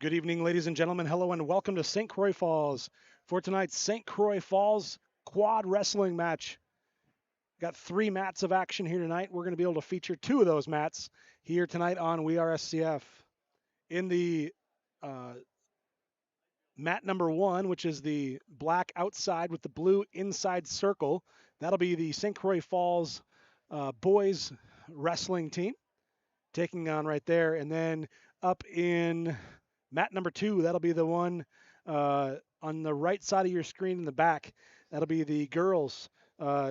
Good evening, ladies and gentlemen. Hello and welcome to St. Croix Falls for tonight's St. Croix Falls quad wrestling match. Got 3 mats of action here tonight. We're going to be able to feature 2 of those mats here tonight on We Are SCF. In the mat number 1, which is the black outside with the blue inside circle, that'll be the St. Croix Falls boys wrestling team taking on right there. And then up in mat number 2, that'll be the one on the right side of your screen in the back. That'll be the girls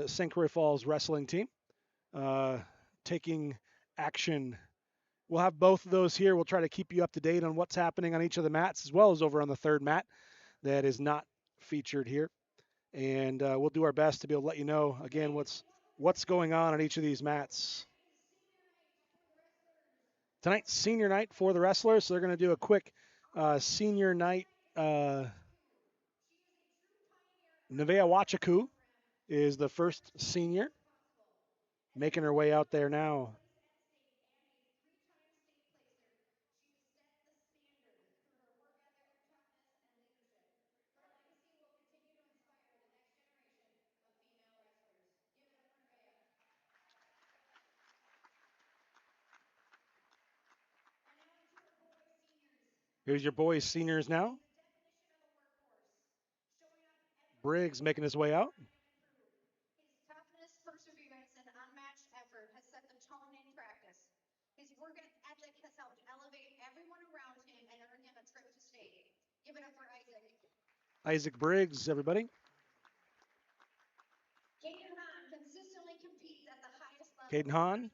St. Croix Falls wrestling team taking action. We'll have both of those here. We'll try to keep you up to date on what's happening on each of the mats, as well as over on the 3rd mat that is not featured here. And we'll do our best to be able to let you know, again, what's going on each of these mats. Tonight's senior night for the wrestlers, so they're going to do a quick senior night. Nevea Wachaku is the first senior, making her way out there now. Here's your boys seniors now. Briggs making his way out. His toughness, perseverance, and unmatched effort has set the tone in practice. His work ethic has helped elevate everyone around him and earn him a trip to state. Give it up for Isaac. Isaac Briggs, everybody. Caden Hahn consistently competes at the highest level. Caden Hahn.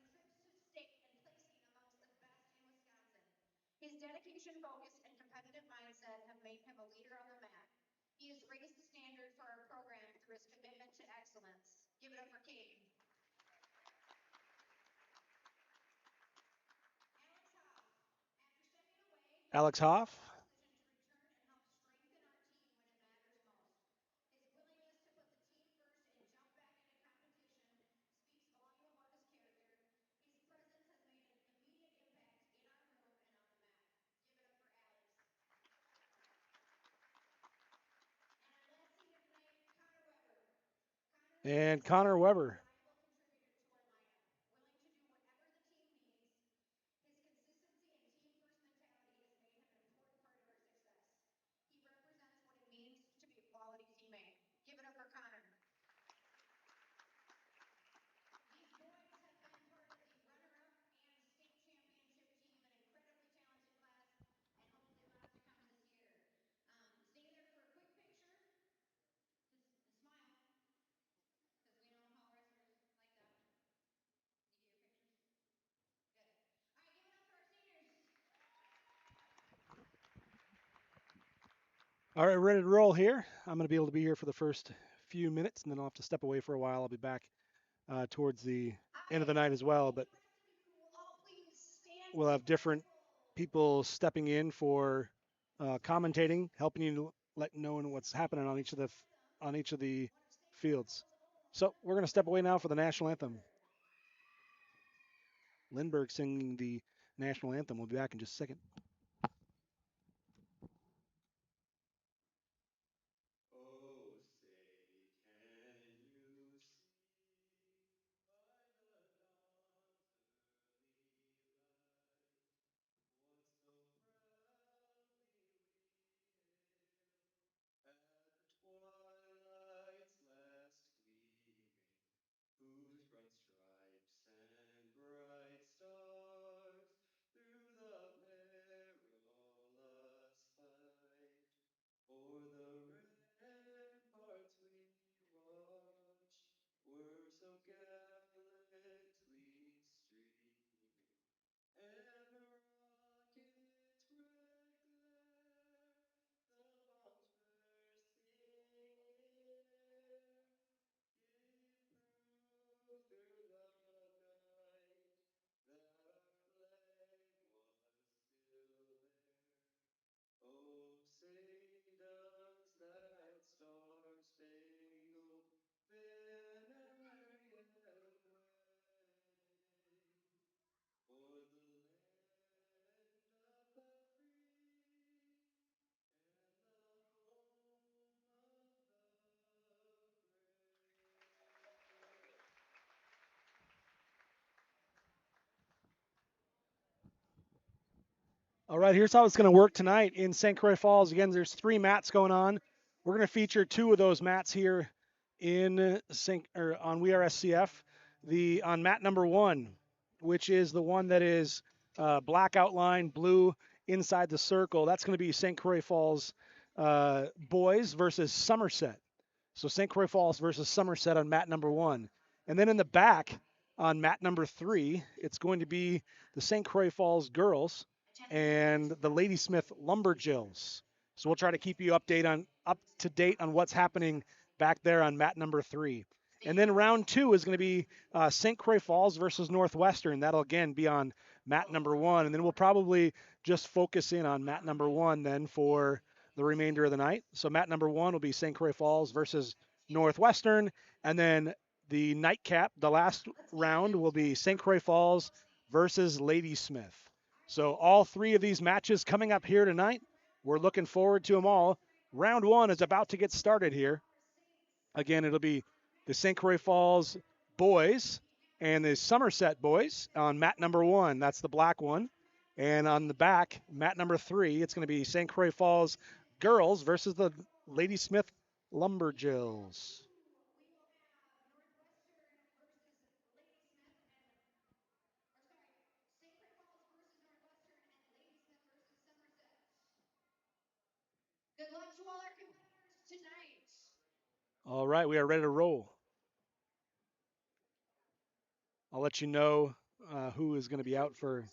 His dedication, focus, and competitive mindset have made him a leader on the mat. He has raised the standard for our program through his commitment to excellence. Give it up for Caden. Alex Hoff. And Connor Weber. Give it up for Connor. These boys have been part of the runner-up and state championship team, an incredibly talented class, and hopefully lots to come this year. Stay there for a quick picture. Just smile, because we know how wrestlers like that. You get your pictures? Good. All right, give it up for our seniors. All right, ready to roll here. I'm going to be able to be here for the first few minutes, and then I'll have to step away for a while. I'll be back towards the end of the night as well, but we'll have different people stepping in for commentating, helping you let know what's happening on each of the fields. So we're going to step away now for the national anthem. Lindbergh singing the national anthem. We'll be back in just a second. All right, here's how it's going to work tonight in St. Croix Falls. Again, there's 3 mats going on. We're going to feature 2 of those mats here in St. or on We Are SCF. The on mat number 1, which is the one that is black outline, blue inside the circle. That's going to be St. Croix Falls boys versus Somerset. So St. Croix Falls versus Somerset on mat number 1. And then in the back on mat number 3, it's going to be the St. Croix Falls girls and the Ladysmith Lumberjills. So we'll try to keep you up to date on what's happening back there on mat number 3. And then round 2 is going to be St. Croix Falls versus Northwestern. That'll again be on mat number 1, and then we'll probably just focus in on mat number 1 then for the remainder of the night. So mat number 1 will be St. Croix Falls versus Northwestern, and then the nightcap, the last round, will be St. Croix Falls versus Ladysmith. So all 3 of these matches coming up here tonight. We're looking forward to them all. Round 1 is about to get started here. Again, it'll be the St. Croix Falls boys and the Somerset boys on mat number 1. That's the black one. And on the back, mat number 3, it's going to be St. Croix Falls girls versus the Ladysmith Lumberjills. Good luck to all our competitors tonight. All right, we are ready to roll. I'll let you know who is going to be out for.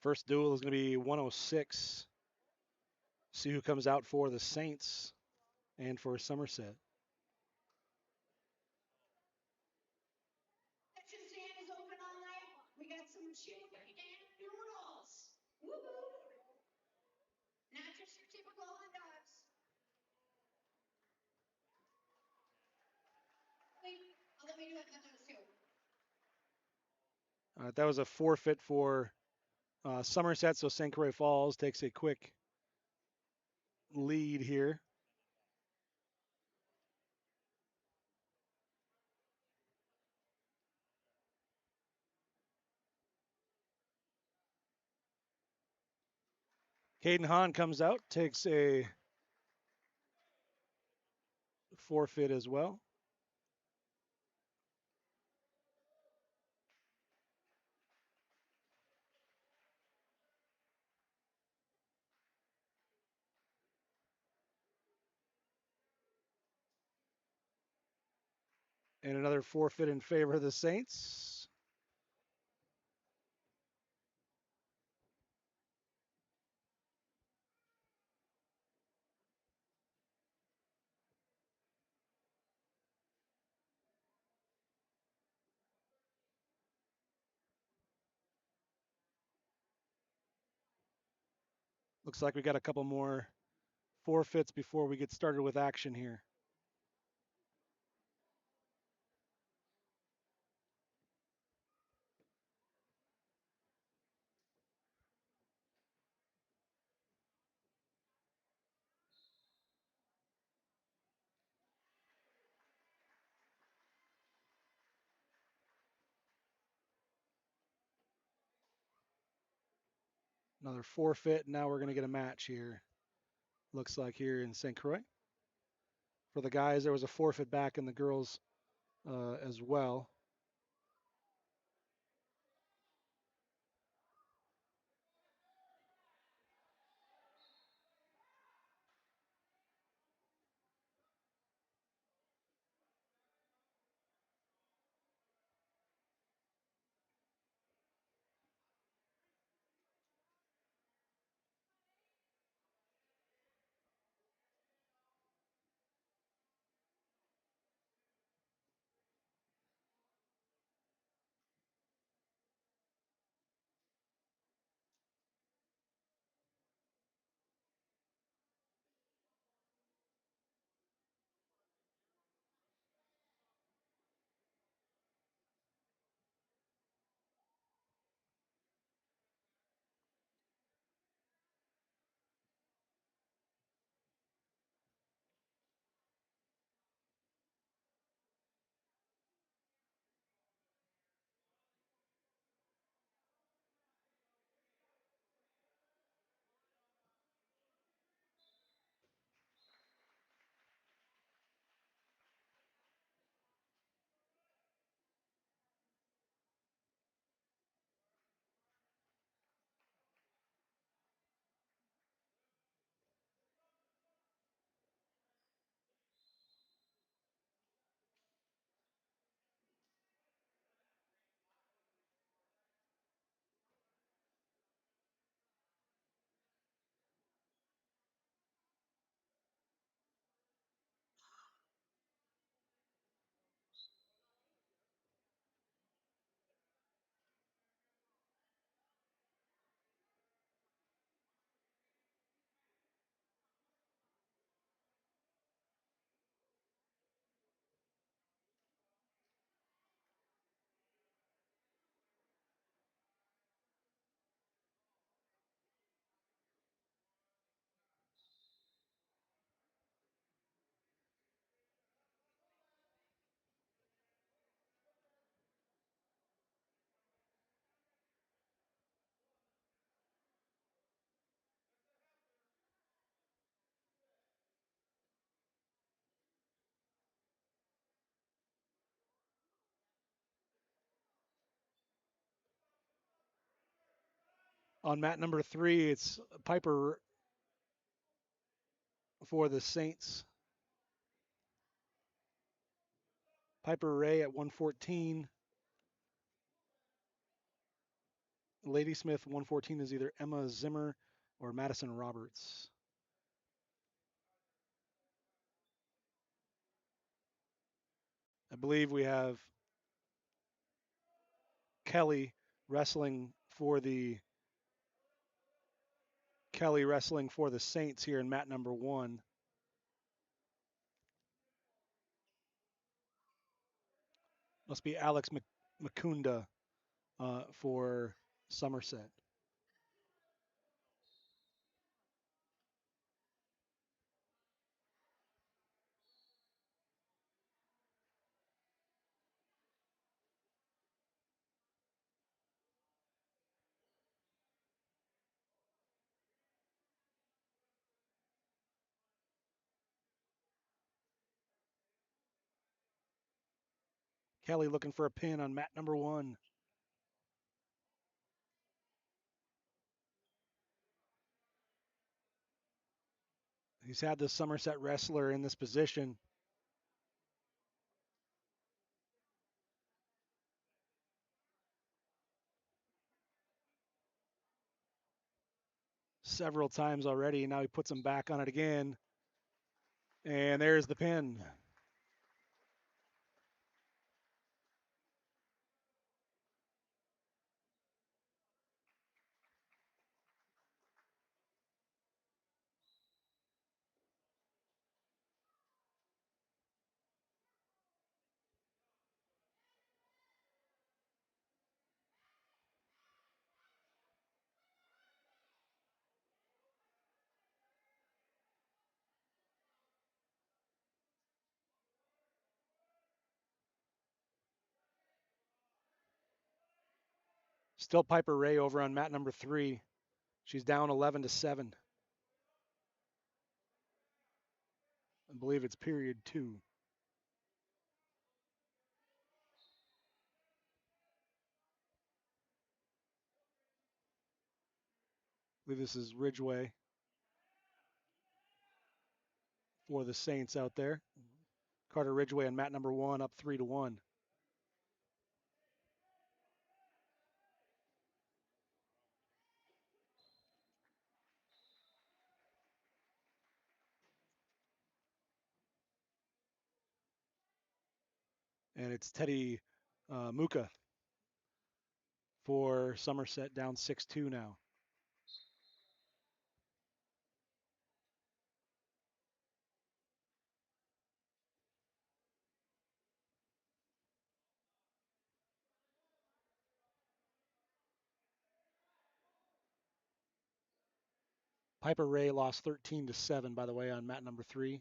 First duel is going to be 106. See who comes out for the Saints and for Somerset. Section stand is open all night. We got some chicken and noodles. Woo-hoo. Not just your typical hot dogs. Wait, I'll let me do that hot dogs too. That was a forfeit for Somerset, so St. Croix Falls takes a quick lead here. Caden Hahn comes out, takes a forfeit as well. And another forfeit in favor of the Saints. Looks like we got a couple more forfeits before we get started with action here. Another forfeit. Now we're going to get a match here. Looks like here in St. Croix. For the guys, there was a forfeit back in the girls as well. On mat number 3, it's Piper for the Saints. Piper Ray at 114. Ladysmith 114 is either Emma Zimmer or Madison Roberts. I believe we have Kelly wrestling for the Saints here in mat number 1. Must be Alex Makunda for Somerset. Kelly looking for a pin on mat number 1. He's had the Somerset wrestler in this position several times already. Now he puts him back on it again. And there's the pin. Still Piper Ray over on mat number 3. She's down 11-7. I believe it's period 2. I believe this is Ridgeway for the Saints out there. Carter Ridgeway on mat number 1, up 3-1. And it's Teddy Muka for Somerset, down 6-2 now. Piper Ray lost 13-7, by the way, on mat number 3.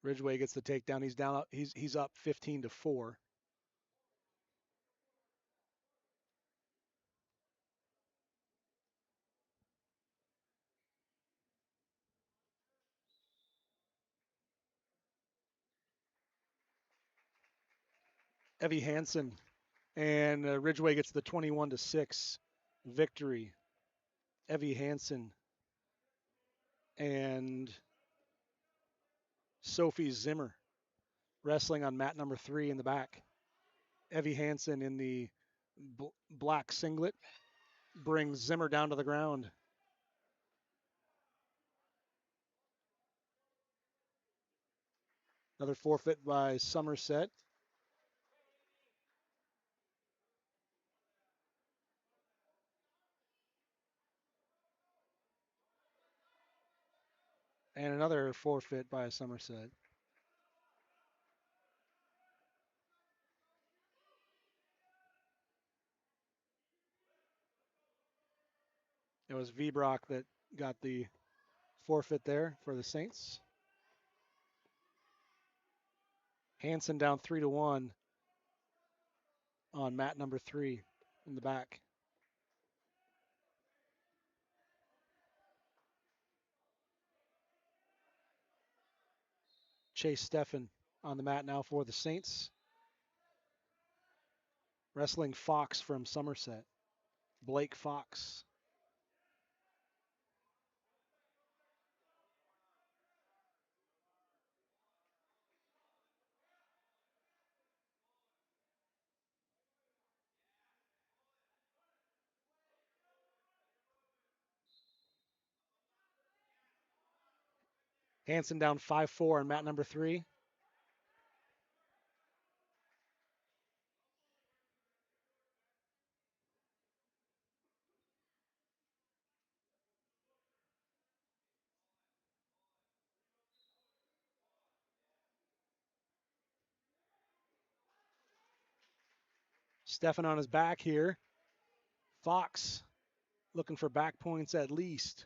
Ridgeway gets the takedown. He's down. He's up 15-4. Evie Hansen and Ridgeway gets the 21-6 victory. Evie Hansen and Sophie Zimmer wrestling on mat number 3 in the back. Evie Hansen in the black singlet brings Zimmer down to the ground. Another forfeit by Somerset. And another forfeit by Somerset. It was Vbrock that got the forfeit there for the Saints. Hansen down 3-1 on mat number 3 in the back. Chase Steffen on the mat now for the Saints. Wrestling Fox from Somerset. Blake Fox. Hansen down 5-4 on mat number 3. Steffen on his back here. Fox looking for back points at least.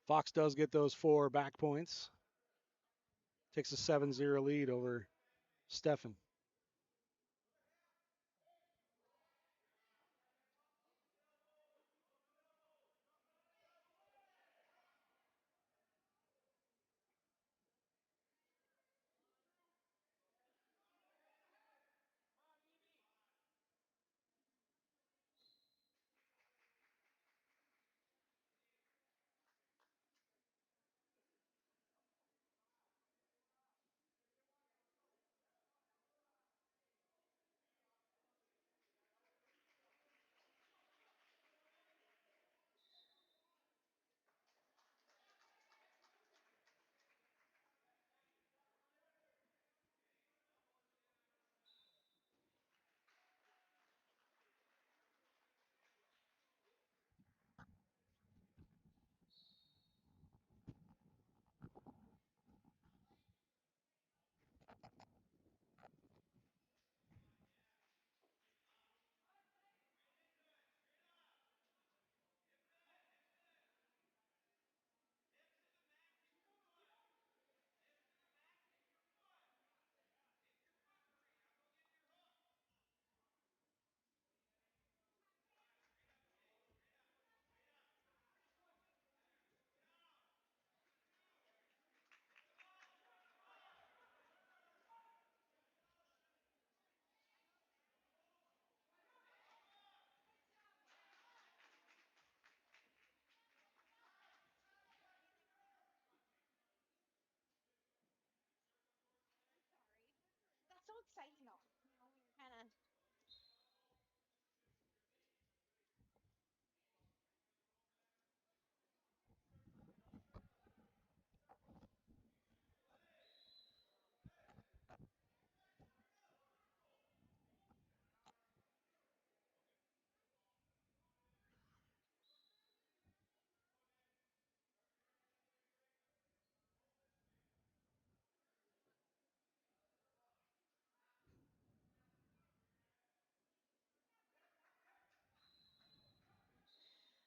Fox does get those 4 back points. Takes a 7-0 lead over Steffen. That's so exciting though. You know, when you're kind of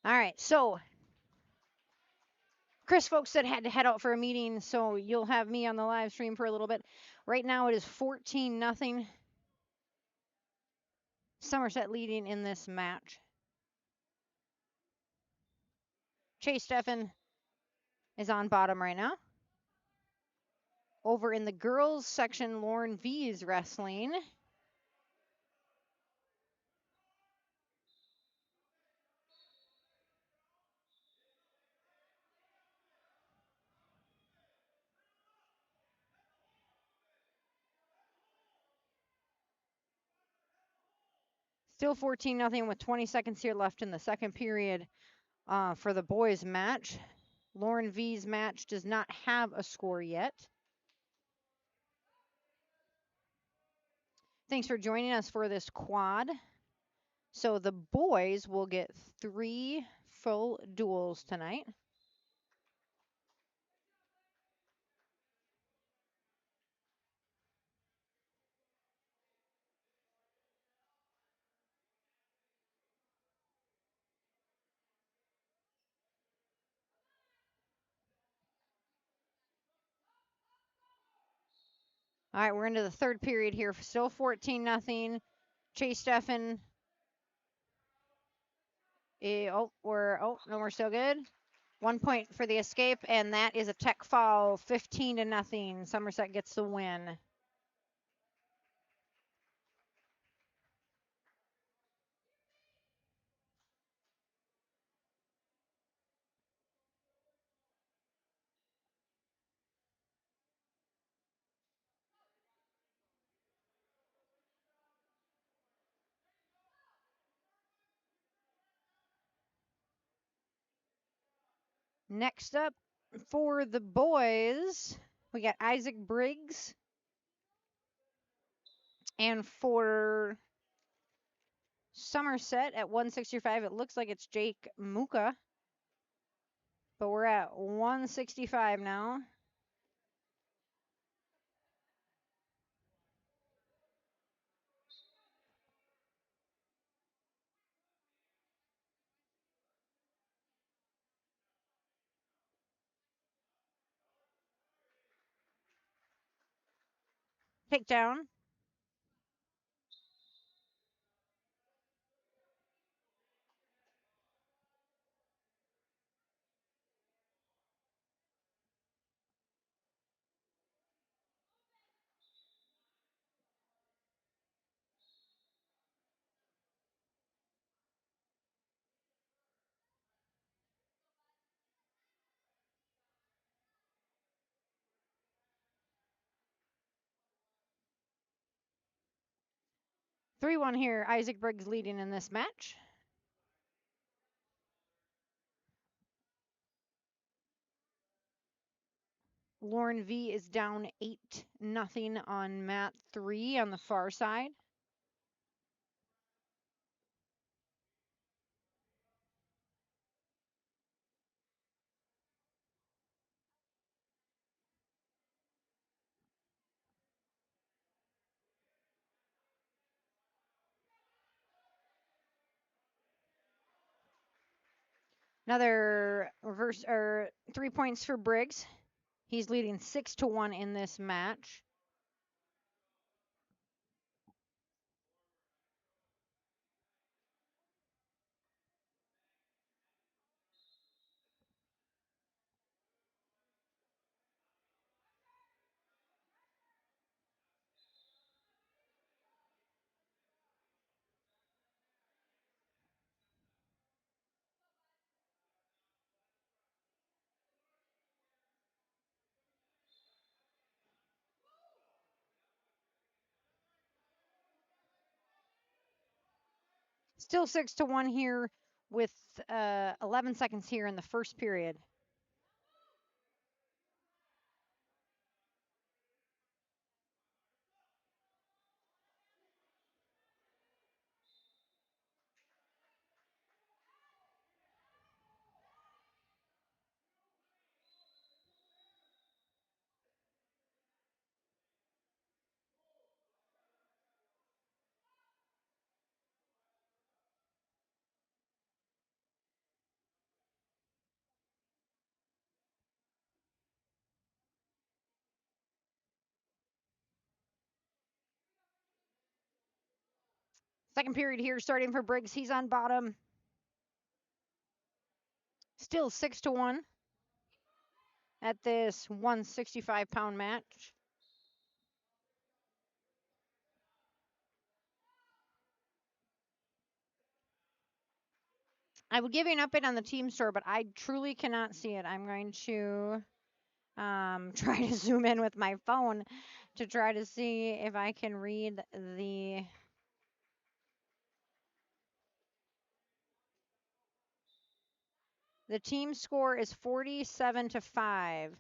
All right, so Chris folks said had to head out for a meeting, so you'll have me on the live stream for a little bit. Right now it is 14-0. Somerset leading in this match. Chase Steffen is on bottom right now. Over in the girls section, Lauren V is wrestling. Still 14-0 with 20 seconds here left in the second period for the boys match. Lauren V's match does not have a score yet. Thanks for joining us for this quad. So the boys will get 3 full duels tonight. All right, we're into the third period here. Still 14-0. Chase Steffen. We're still good. 1 point for the escape, and that is a tech foul. 15-0. Somerset gets the win. Next up for the boys, we got Isaac Briggs. And for Somerset at 165, it looks like it's Jake Muka. But we're at 165 now. Takedown. Three one here. Isaac Briggs leading in this match. Lauren V is down 8-0 on mat 3 on the far side. Another reverse or 3 points for Briggs. He's leading 6-1 in this match. Still 6-1 here with 11 seconds here in the first period. Second period here, starting for Briggs. He's on bottom. Still 6-1 at this 165-pound match. I would give you an update on the team store, but I truly cannot see it. I'm going to try to zoom in with my phone to try to see if I can read the team score is 47-5.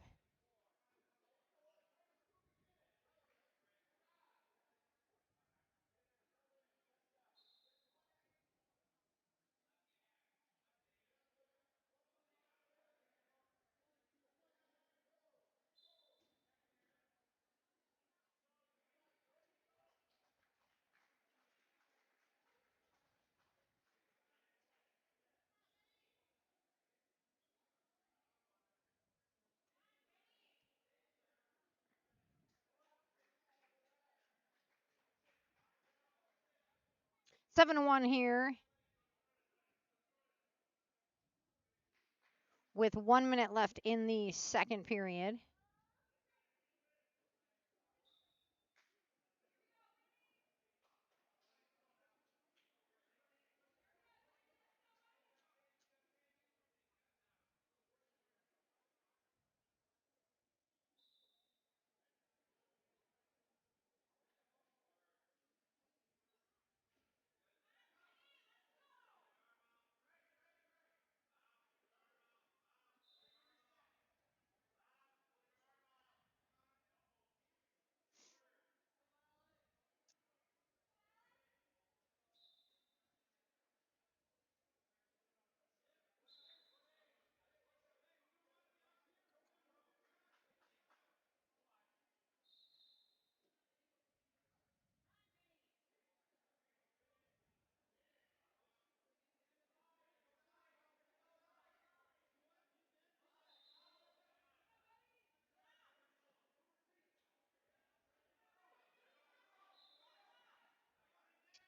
7-1 here with 1 minute left in the second period.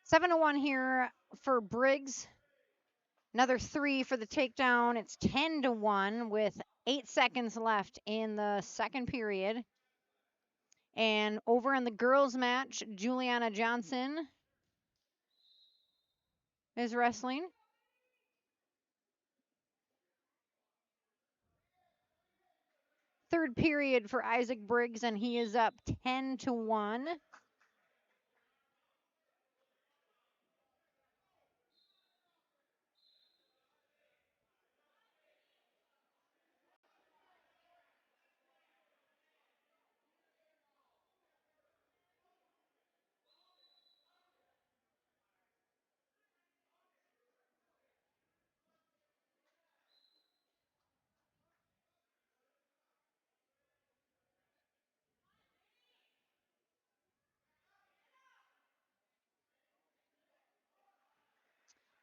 Seven to 1 here for Briggs. Another 3 for the takedown. It's 10 to 1 with 8 seconds left in the second period. And over in the girls' match, Juliana Johnson is wrestling. Third period for Isaac Briggs, and he is up 10 to 1.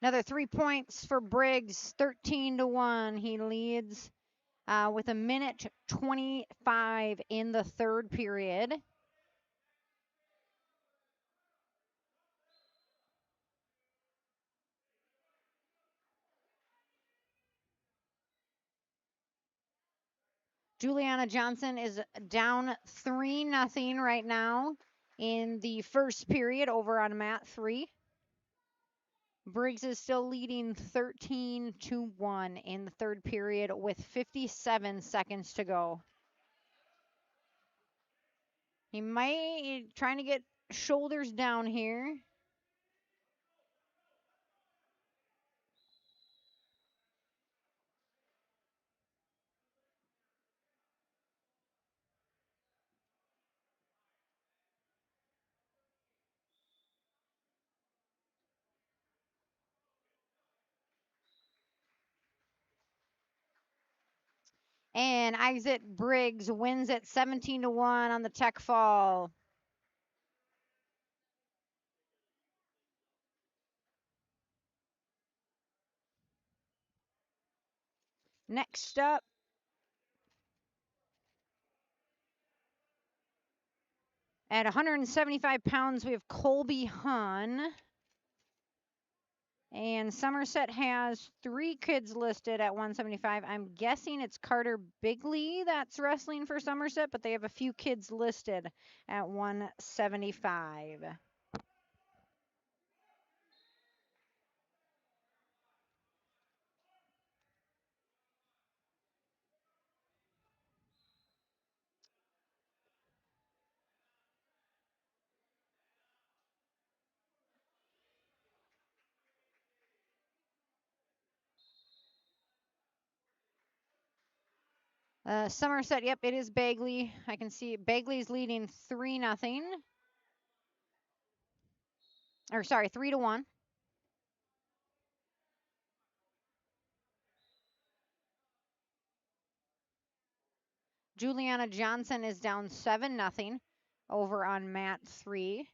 Another 3 points for Briggs, 13 to 1. He leads with a minute 25 in the third period. Juliana Johnson is down 3-0 right now in the first period over on mat 3. Briggs is still leading 13 to 1 in the third period with 57 seconds to go. He might trying to get shoulders down here. And Isaac Briggs wins at 17 to 1 on the tech fall. Next up, at 175 pounds, we have Colby Hahn. And Somerset has 3 kids listed at 175. I'm guessing it's Carter Bigley that's wrestling for Somerset, but they have a few kids listed at 175. Somerset, yep, it is Bagley. I can see Bagley's leading 3-0. Or sorry, 3 to 1. Juliana Johnson is down 7-0 over on mat 3.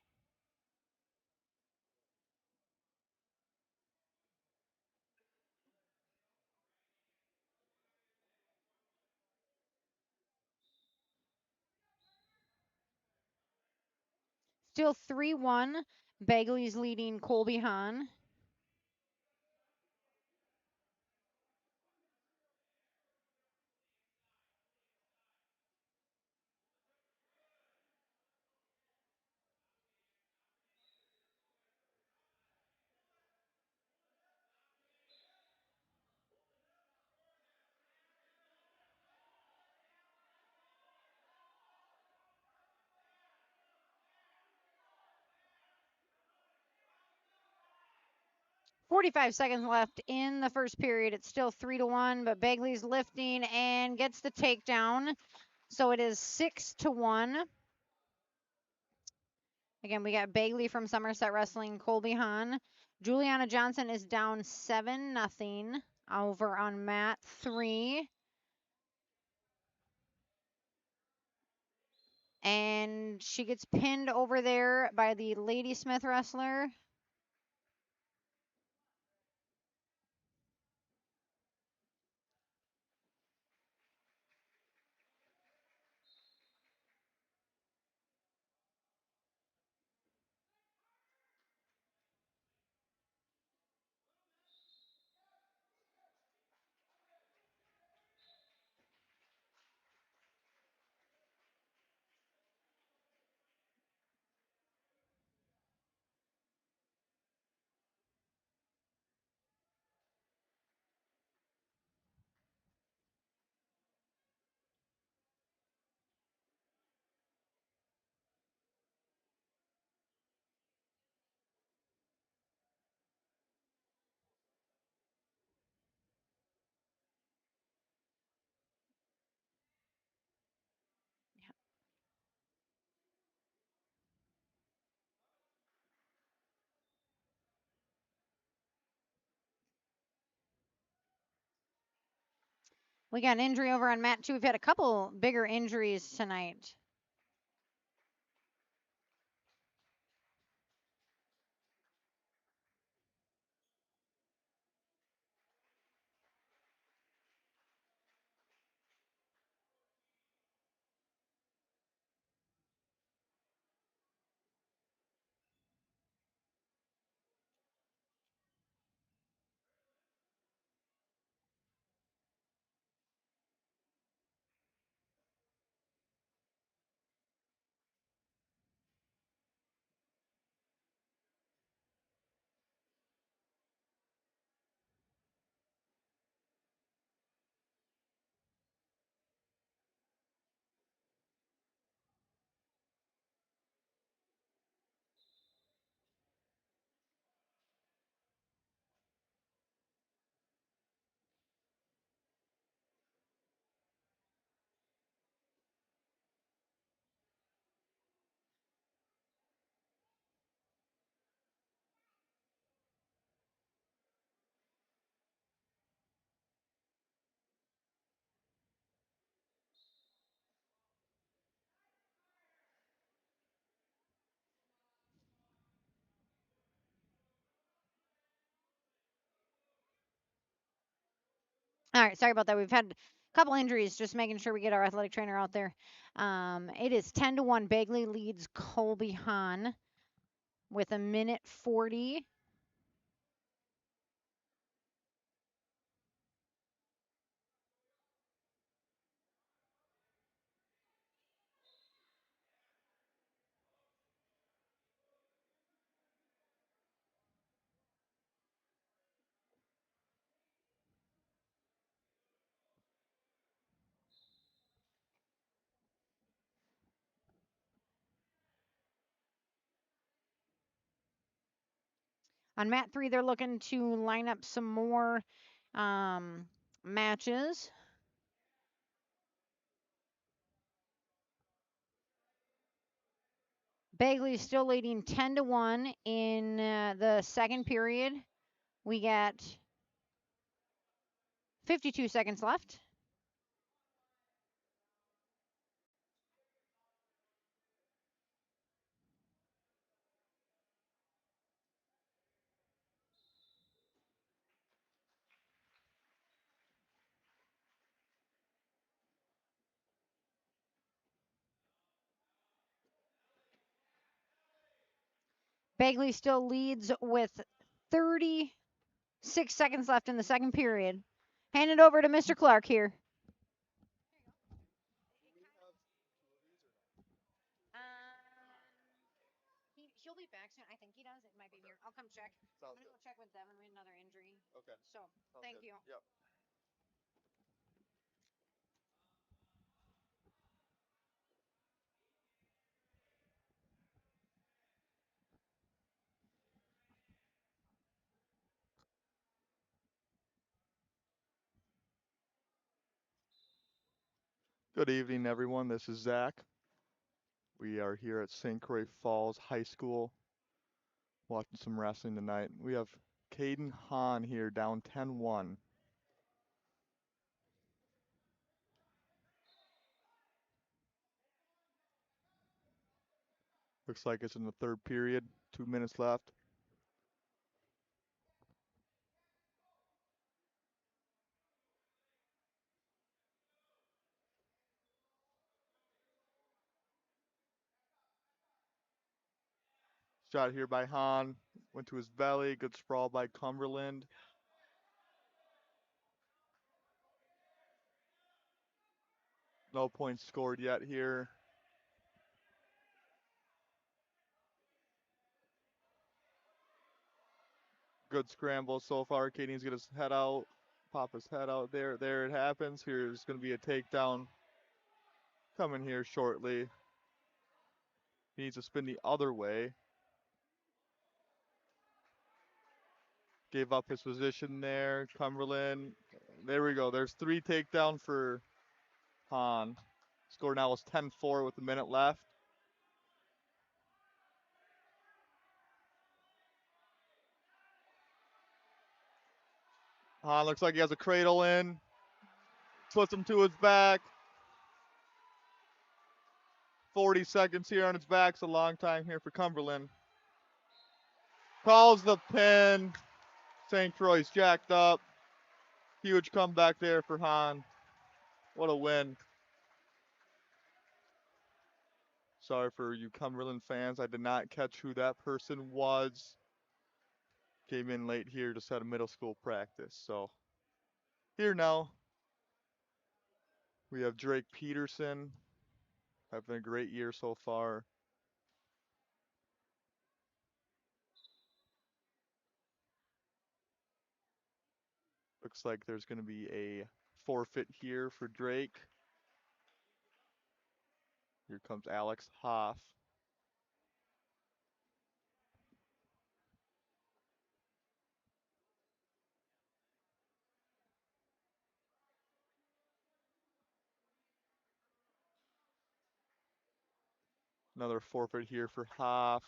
Still 3-1. Bagley's leading Colby Hahn. .45 seconds left in the first period. It's still 3-1, but Bagley's lifting and gets the takedown. So it is 6-1. Again, we got Bagley from Somerset Wrestling, Colby Hahn. Juliana Johnson is down 7-0 over on mat 3. And she gets pinned over there by the Ladysmith wrestler. We got an injury over on mat 2. We've had a couple bigger injuries tonight. All right, sorry about that. We've had a couple injuries, just making sure we get our athletic trainer out there. It is 10-1. Bagley leads Colby Hahn with 1:40. On mat 3, they're looking to line up some more matches. Bagley's still leading 10-1 in the second period. We got 52 seconds left. Bagley still leads with 36 seconds left in the second period. Hand it over to Mr. Clark here. He'll be back soon. I think he does. It might be here. I'll come check. I'm gonna go check with Devin. We had another injury. Okay. So thank you. Yep. Good evening, everyone. This is Zach. We are here at St. Croix Falls High School watching some wrestling tonight. We have Caden Hahn here down 10-1. Looks like it's in the third period. 2 minutes left. Shot here by Hahn. Went to his belly. Good sprawl by Cumberland. No points scored yet here. Good scramble so far. Caden's get his head out. Pop his head out there. There it happens. Here's going to be a takedown coming here shortly. He needs to spin the other way. Gave up his position there. Cumberland. There we go. There's 3 takedown for Hahn. Score now is 10-4 with a minute left. Hahn looks like he has a cradle in. Puts him to his back. 40 seconds here on his back. It's a long time here for Cumberland. Calls the pin. St. Croix's jacked up. Huge comeback there for Hahn. What a win. Sorry for you Cumberland fans. I did not catch who that person was. Came in late here just had a middle school practice. So here now, we have Drake Peterson having a great year so far. Looks like there's going to be a forfeit here for Drake. Here comes Alex Hoff. Another forfeit here for Hoff.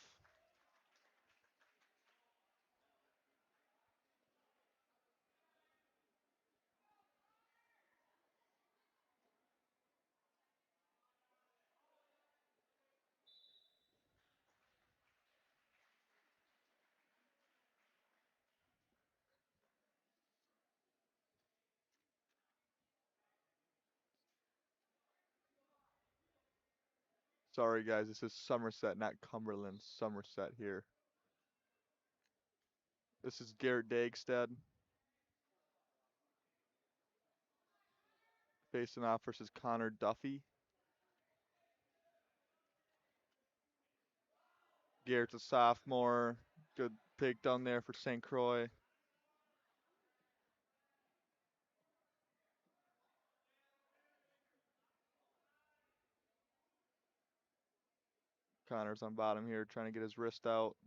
Sorry guys, this is Somerset, not Cumberland. Somerset here. This is Garrett Dagstead. Facing off versus Connor Duffy. Garrett's a sophomore. Good takedown there for St. Croix. Connor's on bottom here trying to get his wrist out.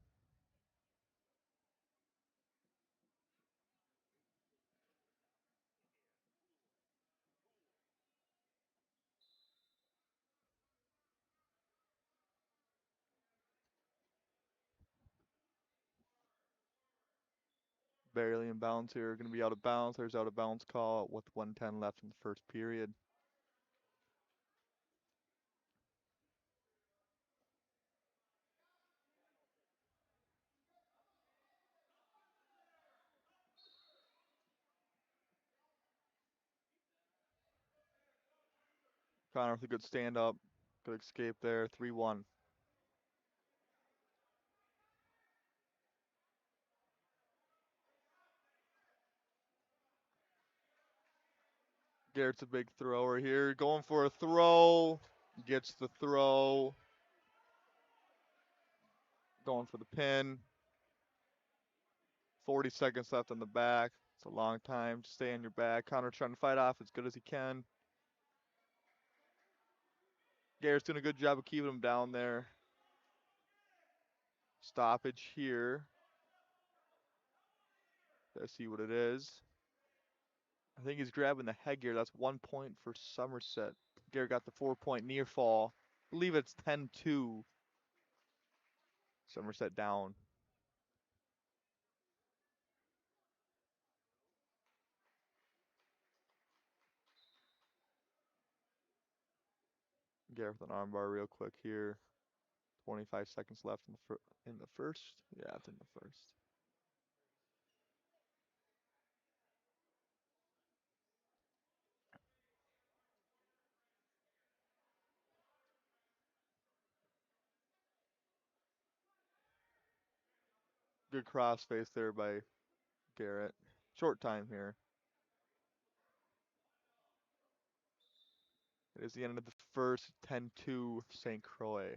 Barely in bounds here. Going to be out of bounds. There's out of bounds call with 1:10 left in the first period. Connor with a good stand up. Good escape there. 3-1. Garrett's a big thrower here. Going for a throw. Gets the throw. Going for the pin. 40 seconds left on the back. It's a long time to stay on your back. Connor trying to fight off as good as he can. Garrett's doing a good job of keeping him down there. Stoppage here. Let's see what it is. I think he's grabbing the headgear. That's 1 point for Somerset. Garrett got the 4-point near fall. I believe it's 10-2. Somerset down. Garrett with an armbar real quick here. 25 seconds left in the first. Yeah, it's in the first. Good crossface there by Garrett. Short time here. It is the end of the first. 10-2 St. Croix.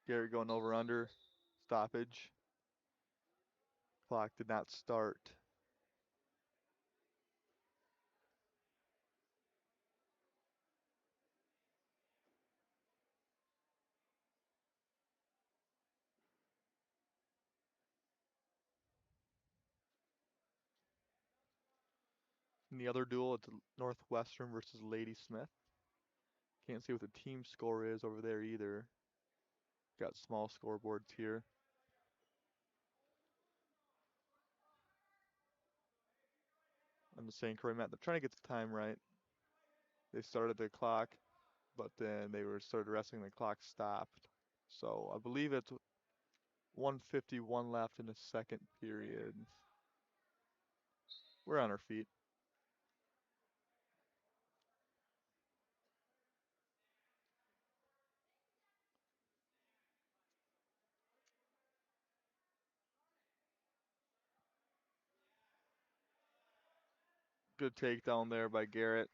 Garrett going over under. Stoppage. Clock did not start. In the other duel, it's Northwestern versus Ladysmith. Can't see what the team score is over there either. Got small scoreboards here. On the St. Croix mat, they're trying to get the time right. They started the clock, but then they started resting, the clock stopped. So I believe it's 1:51 left in the second period. We're on our feet. Good takedown there by Garrett.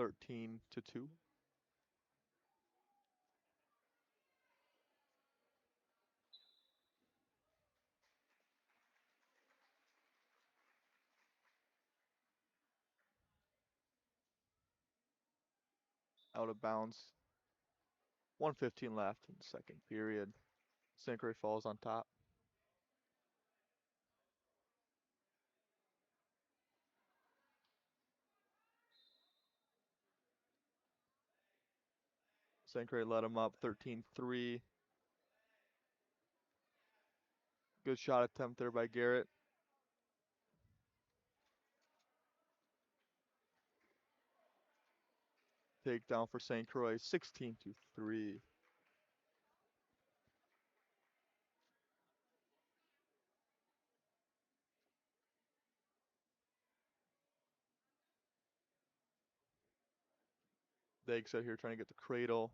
13-2. Out of bounds. 1:15 left in the second period. St. Croix falls on top. St. Croix let him up 13-3. Good shot attempt there by Garrett. Takedown for St. Croix, 16-3. Diggs out here trying to get the cradle.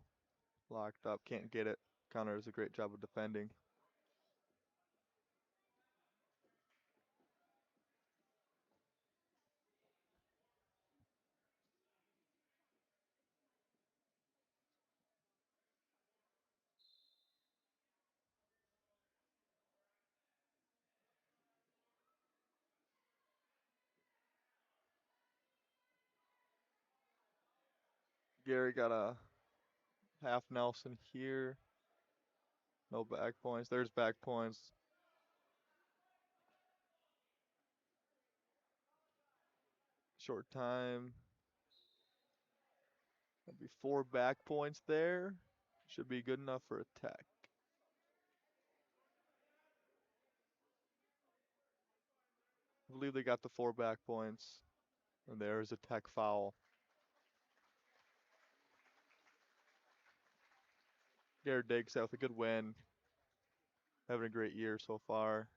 Locked up, can't get it. Connor does a great job of defending. Gary got a half Nelson here. No back points. There's back points. Short time. That'd be 4 back points there. Should be good enough for a tech. I believe they got the 4 back points. And there's a tech foul. Garrett Diggs out with a good win. having a great year so far.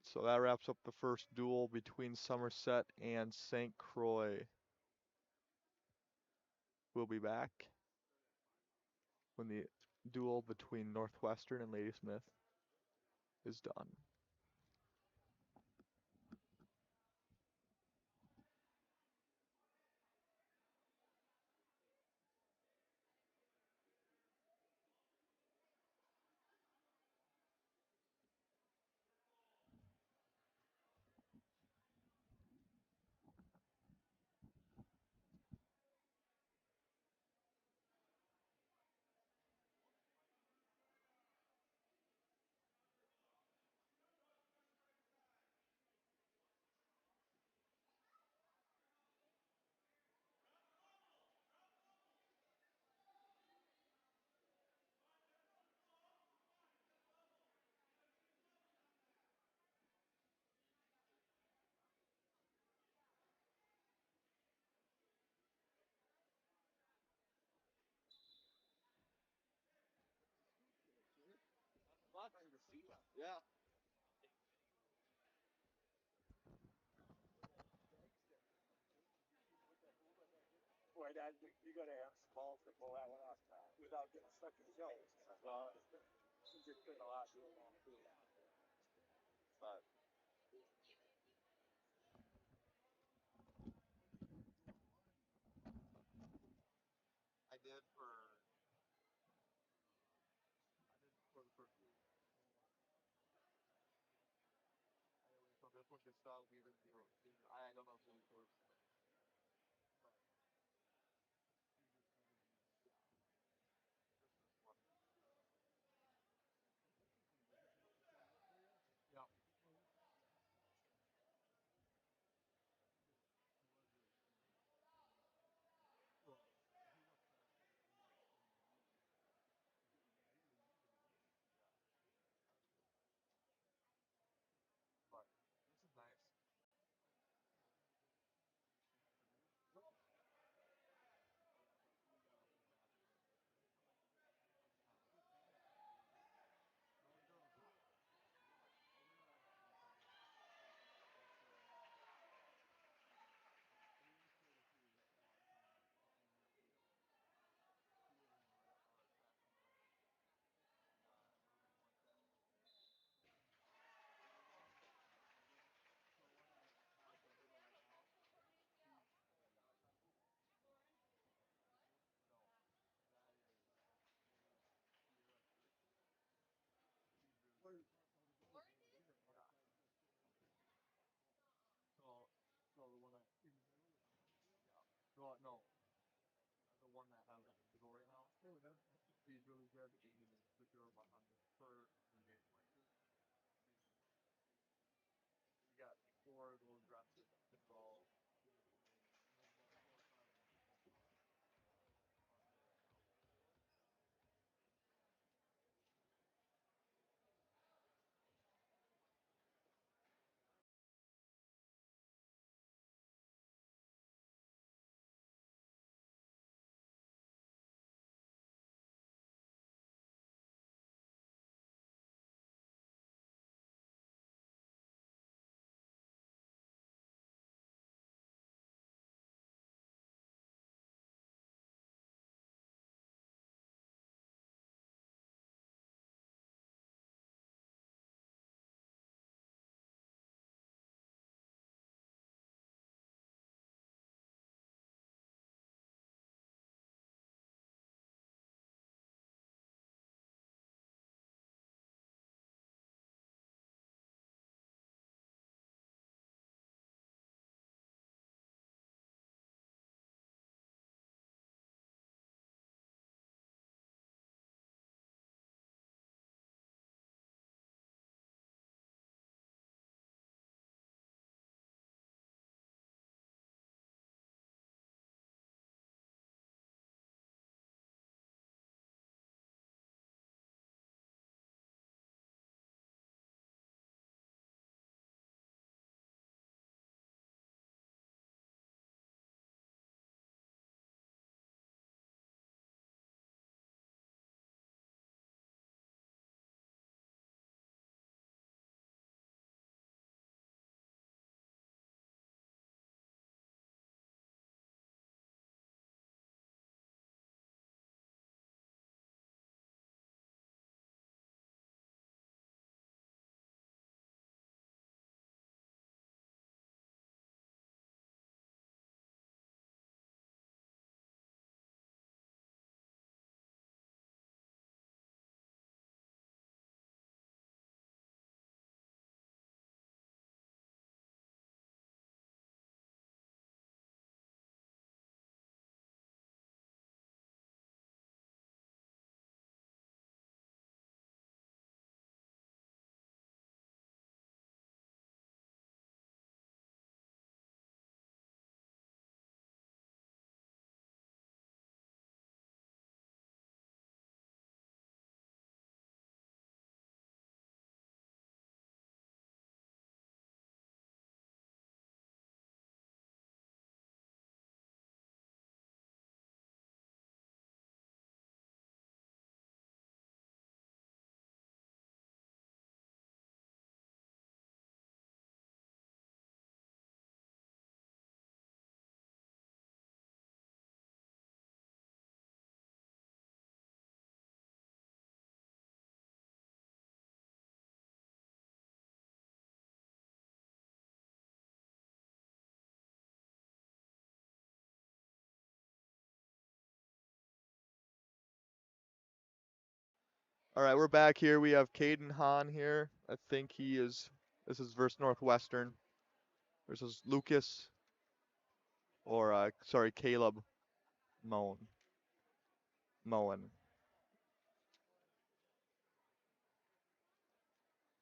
So that wraps up the first duel between Somerset and St. Croix. We'll be back when the duel between Northwestern and Ladysmith is done. Yeah. Boy, Dad, you got to have some balls to pull that one off without getting stuck in the shells. You just couldn't allow it. But I did for the first week. Anyway, so this one gets out. I don't know if it's works. Yeah. But this is nice. So, so the one that, yeah. No, the one that has the go right now. He's really good. He's the girl behind the fur and the places. You got four of those dresses. So All right, we're back here. We have Caden Hahn here. I think this is versus Northwestern versus Lucas, or sorry, Caleb Moen.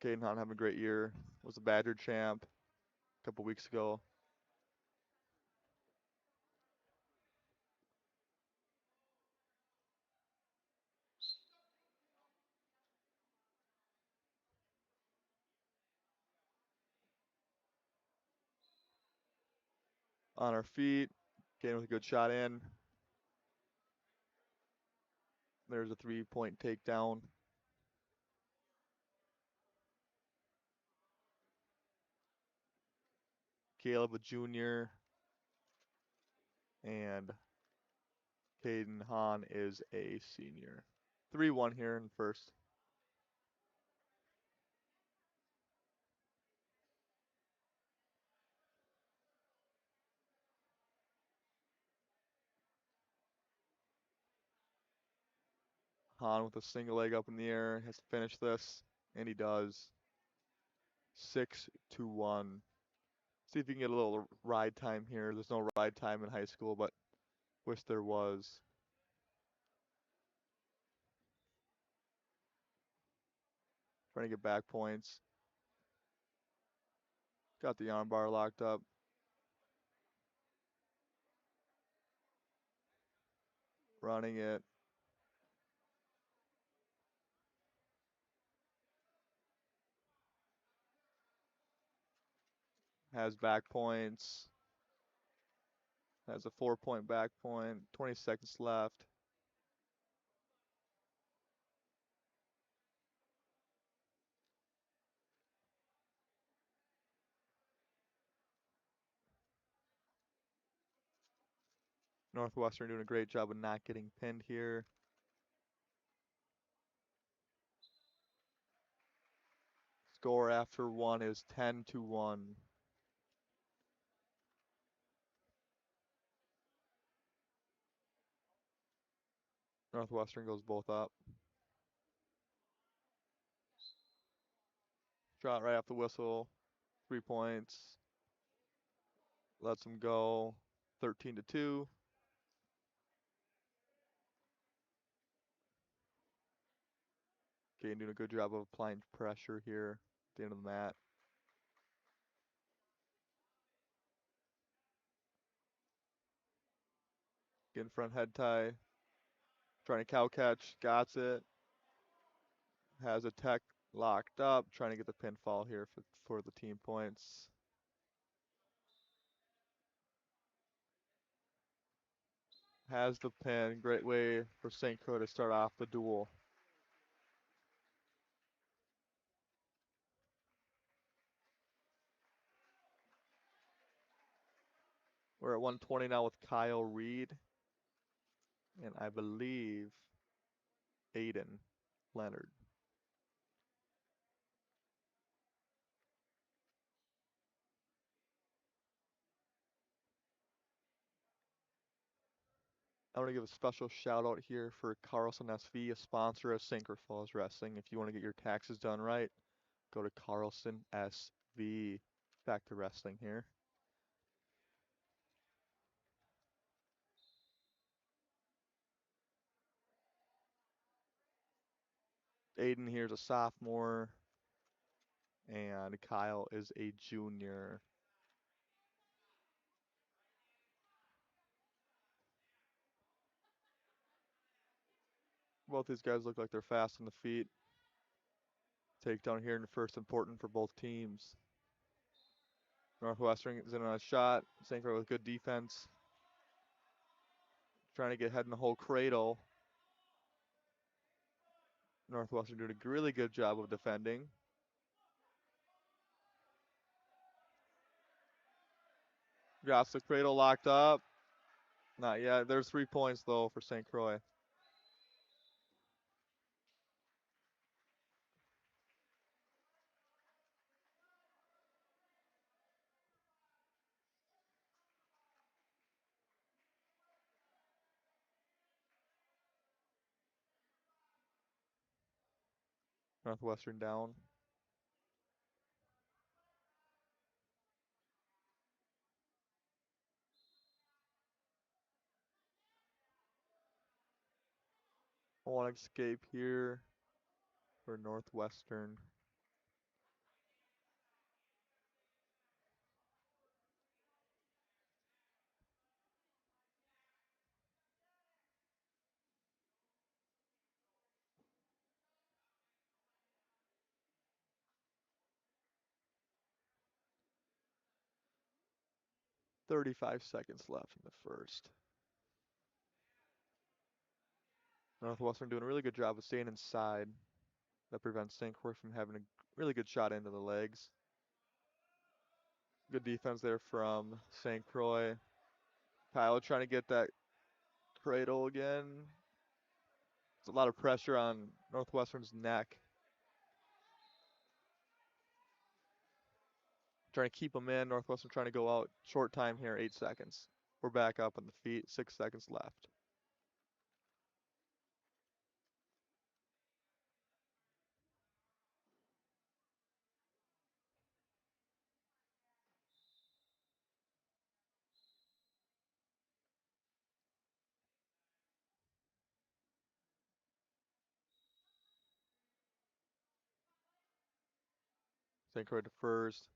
Caden Hahn having a great year. Was a Badger champ a couple weeks ago. On our feet, Caden with a good shot in. There's a 3-point takedown. Caleb a junior, and Caden Hahn is a senior. 3-1 here in first. Hahn with a single leg up in the air, has to finish this, and he does. 6-1. See if you can get a little ride time here. There's no ride time in high school, but wish there was. Trying to get back points. Got the armbar locked up. Running it. Has back points. Has a 4-point back point. 20 seconds left. Northwestern doing a great job of not getting pinned here. Score after one is 10-1. Northwestern goes both up. Shot right off the whistle. 3 points. Lets them go. 13-2. Gain doing a good job of applying pressure here at the end of the mat. Getting front head tie. Trying to cow catch. Got it. Has a tech locked up. Trying to get the pinfall here for the team points. Has the pin. Great way for St. Croix to start off the duel. We're at 120 now with Kyle Reed. And I believe Aiden Leonard. I want to give a special shout out here for Carlson SV, a sponsor of St. Croix Falls Wrestling. If you want to get your taxes done right, go to Carlson SV. Back to wrestling here. Aiden here's a sophomore, and Kyle is a junior. Both these guys look like they're fast on the feet. Takedown here in the first, important for both teams. Northwestern is in on a shot. St. Croix with good defense. Trying to get head in the whole cradle. Northwestern doing a really good job of defending. Got the cradle locked up. Not yet. There's 3 points though for St. Croix. Northwestern down. One escape here for Northwestern. "35 seconds left in the first." Northwestern doing a really good job of staying inside. That prevents St. Croix from having a really good shot into the legs. Good defense there from St. Croix. Kyle trying to get that cradle again. There's a lot of pressure on Northwestern's neck. Trying to keep them in. Northwestern trying to go out. Short time here, 8 seconds. We're back up on the feet, 6 seconds left. St. Croix to first.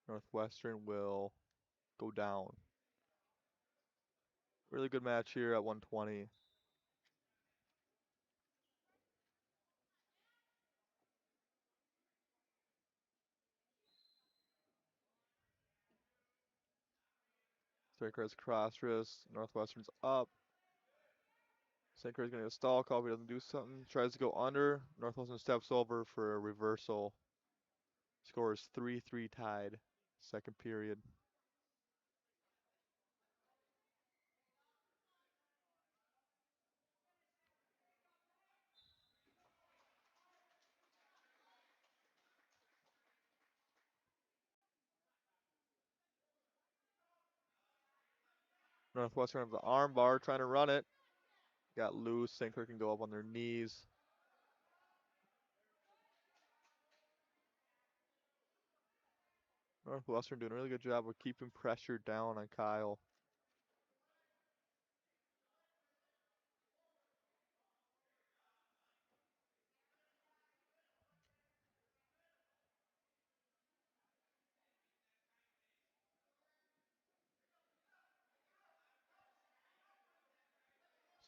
Northwestern will go down. Really good match here at 120. St. Croix's cross wrist. Northwestern's up. St. Croix's going to get a stall call if he doesn't do something. Tries to go under. Northwestern steps over for a reversal. Score is 3-3 tied. Second period. Northwestern have the arm bar trying to run it. Got loose. St. Croix can go up on their knees. Northwestern doing a really good job of keeping pressure down on Kyle.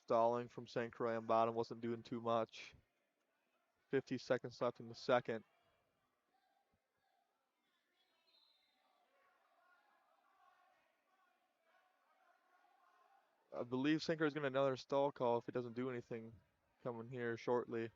Stalling from St. Croix on bottom wasn't doing too much. 50 seconds left in the second. I believe St. Croix is going to another stall call if he doesn't do anything coming here shortly.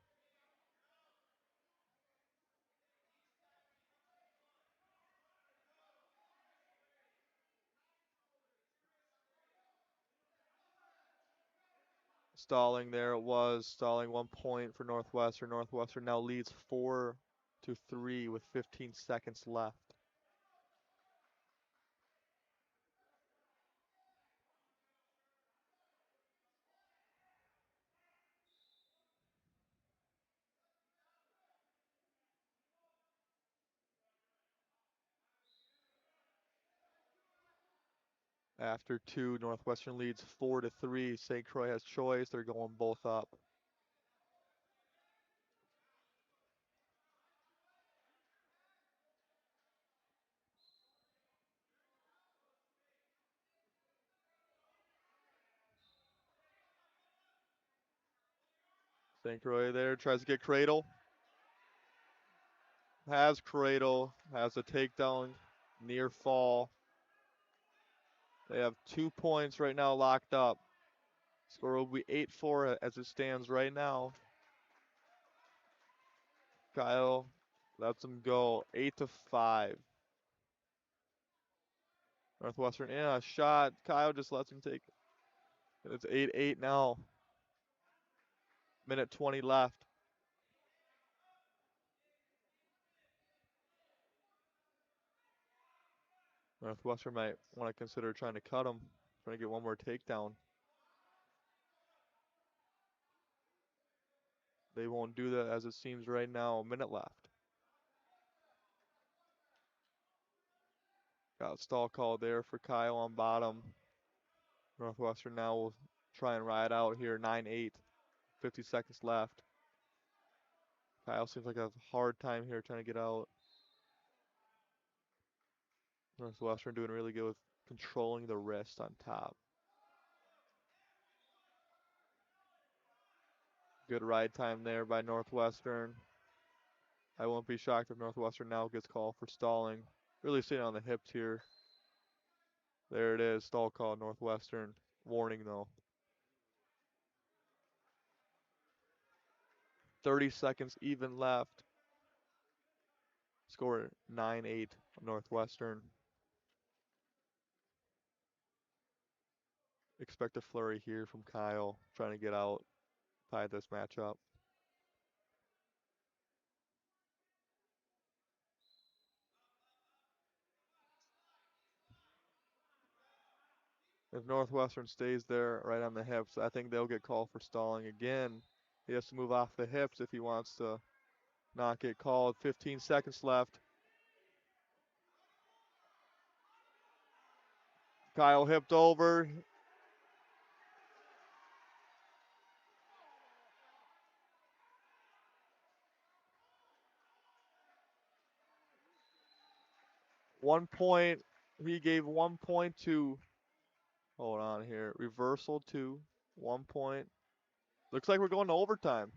Stalling there it was. Stalling 1 point for Northwestern. Northwestern now leads 4-3 with 15 seconds left. After two, Northwestern leads 4-3. St. Croix has choice. They're going both up. St. Croix there tries to get cradle. Has cradle. Has a takedown. Near fall. They have 2 points right now locked up. Score will be 8-4 as it stands right now. Kyle lets them go 8-5. Northwestern in a shot. Kyle just lets him take it. It's 8-8 now. Minute 20 left. Northwestern might want to consider trying to cut him. Trying to get one more takedown. they won't do that as it seems right now. A minute left. Got a stall call there for Kyle on bottom. Northwestern now will try and ride out here. 9-8. 50 seconds left. Kyle seems like a hard time here trying to get out. Northwestern doing really good with controlling the wrist on top. Good ride time there by Northwestern. I won't be shocked if Northwestern now gets called for stalling. Really sitting on the hips here. There it is, stall call Northwestern. Warning though. 30 seconds even left. Score 9-8 Northwestern. Expect a flurry here from Kyle trying to get out, tie this matchup. If Northwestern stays there right on the hips, I think they'll get called for stalling again. He has to move off the hips if he wants to not get called. 15 seconds left. Kyle hipped over. One point. He gave 1 point to, hold on here, reversal 2. 1 point. Looks like we're going to overtime.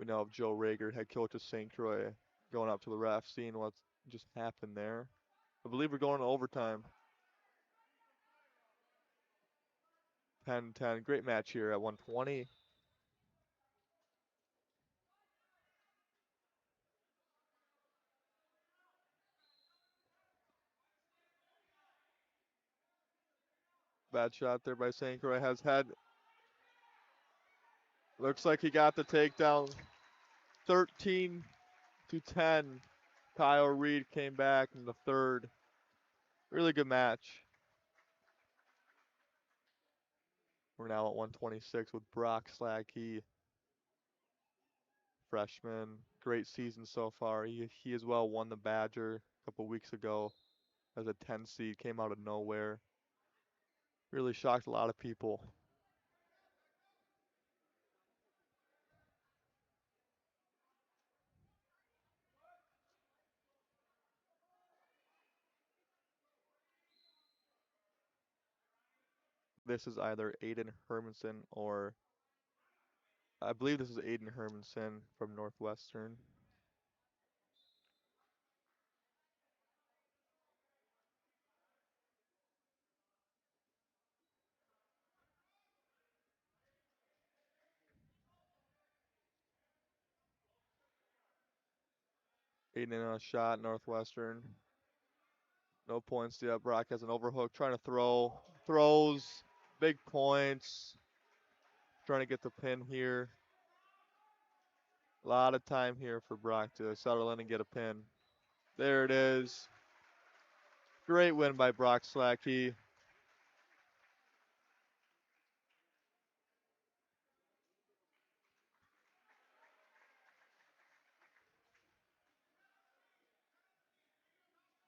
We now have Joe Rager, head coach of St. Croix, going up to the ref, seeing what just happened there. I believe we're going to overtime. 10-10. Great match here at 120. Bad shot there by St. Croix. Has had. Looks like he got the takedown. 13-10. Kyle Reed came back in the third. Really good match. We're now at 126 with Brock Slackey. Freshman. Great season so far. He as well won the Badger a couple weeks ago as a 10 seed. Came out of nowhere. Really shocked a lot of people. This is either Aiden Hermanson or I believe this is Aiden Hermanson from Northwestern. Aiden in a shot, Northwestern. No points yet. Brock has an overhook, trying to throw. Throws. Big points. Trying to get the pin here. A lot of time here for Brock to settle in and get a pin. There it is. Great win by Brock Slackey.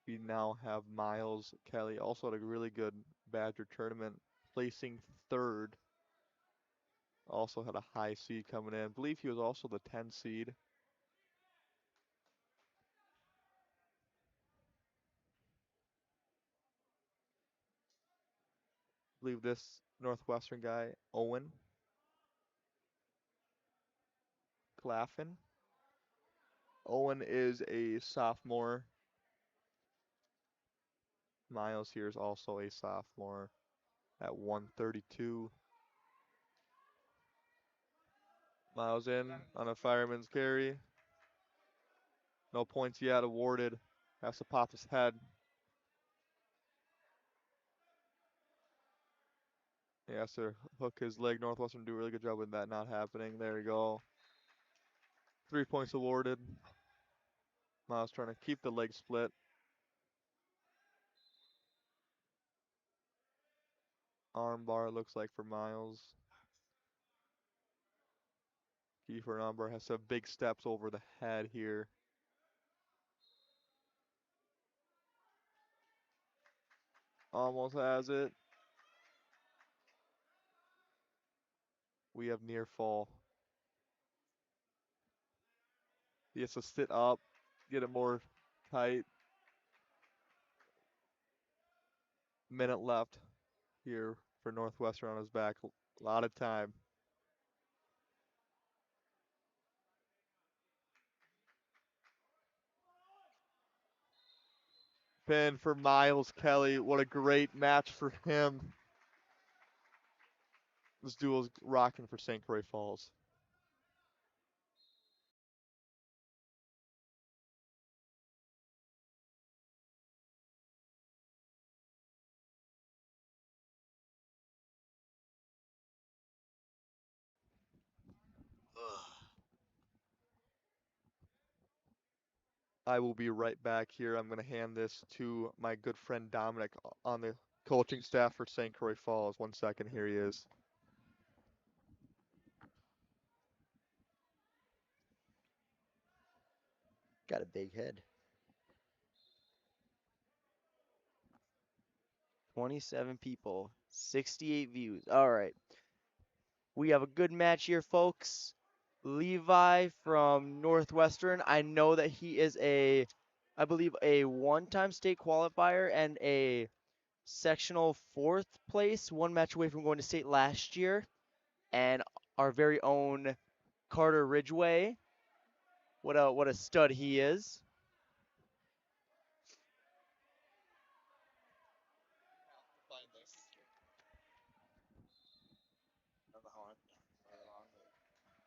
We now have Miles Kelly, also had a really good Badger tournament, placing third. Also had a high seed coming in. I believe he was also the 10 seed. I believe this Northwestern guy, Owen Claffin. Owen is a sophomore. Miles here is also a sophomore at 132. Miles in on a fireman's carry. No points yet awarded. Has to pop his head. He has to hook his leg. Northwestern do a really good job with that not happening. There you go. 3 points awarded. Miles trying to keep the leg split. arm bar, it looks like, for Miles. Kiefer Umber has some big steps over the head here. Almost has it. We have near fall. He has to sit up, get it more tight. Minute left here for Northwestern on his back. A lot of time. Pin for Miles Kelly. What a great match for him. This duel's rocking for St. Croix Falls. I will be right back here. I'm going to hand this to my good friend Dominic on the coaching staff for St. Croix Falls. 1 second, here he is. Got a big head. 27 people, 68 views. All right. We have a good match here, folks. Levi from Northwestern. I know that he is I believe, a one-time state qualifier and a sectional fourth place, one match away from going to state last year. And our very own Carter Ridgway. What a stud he is.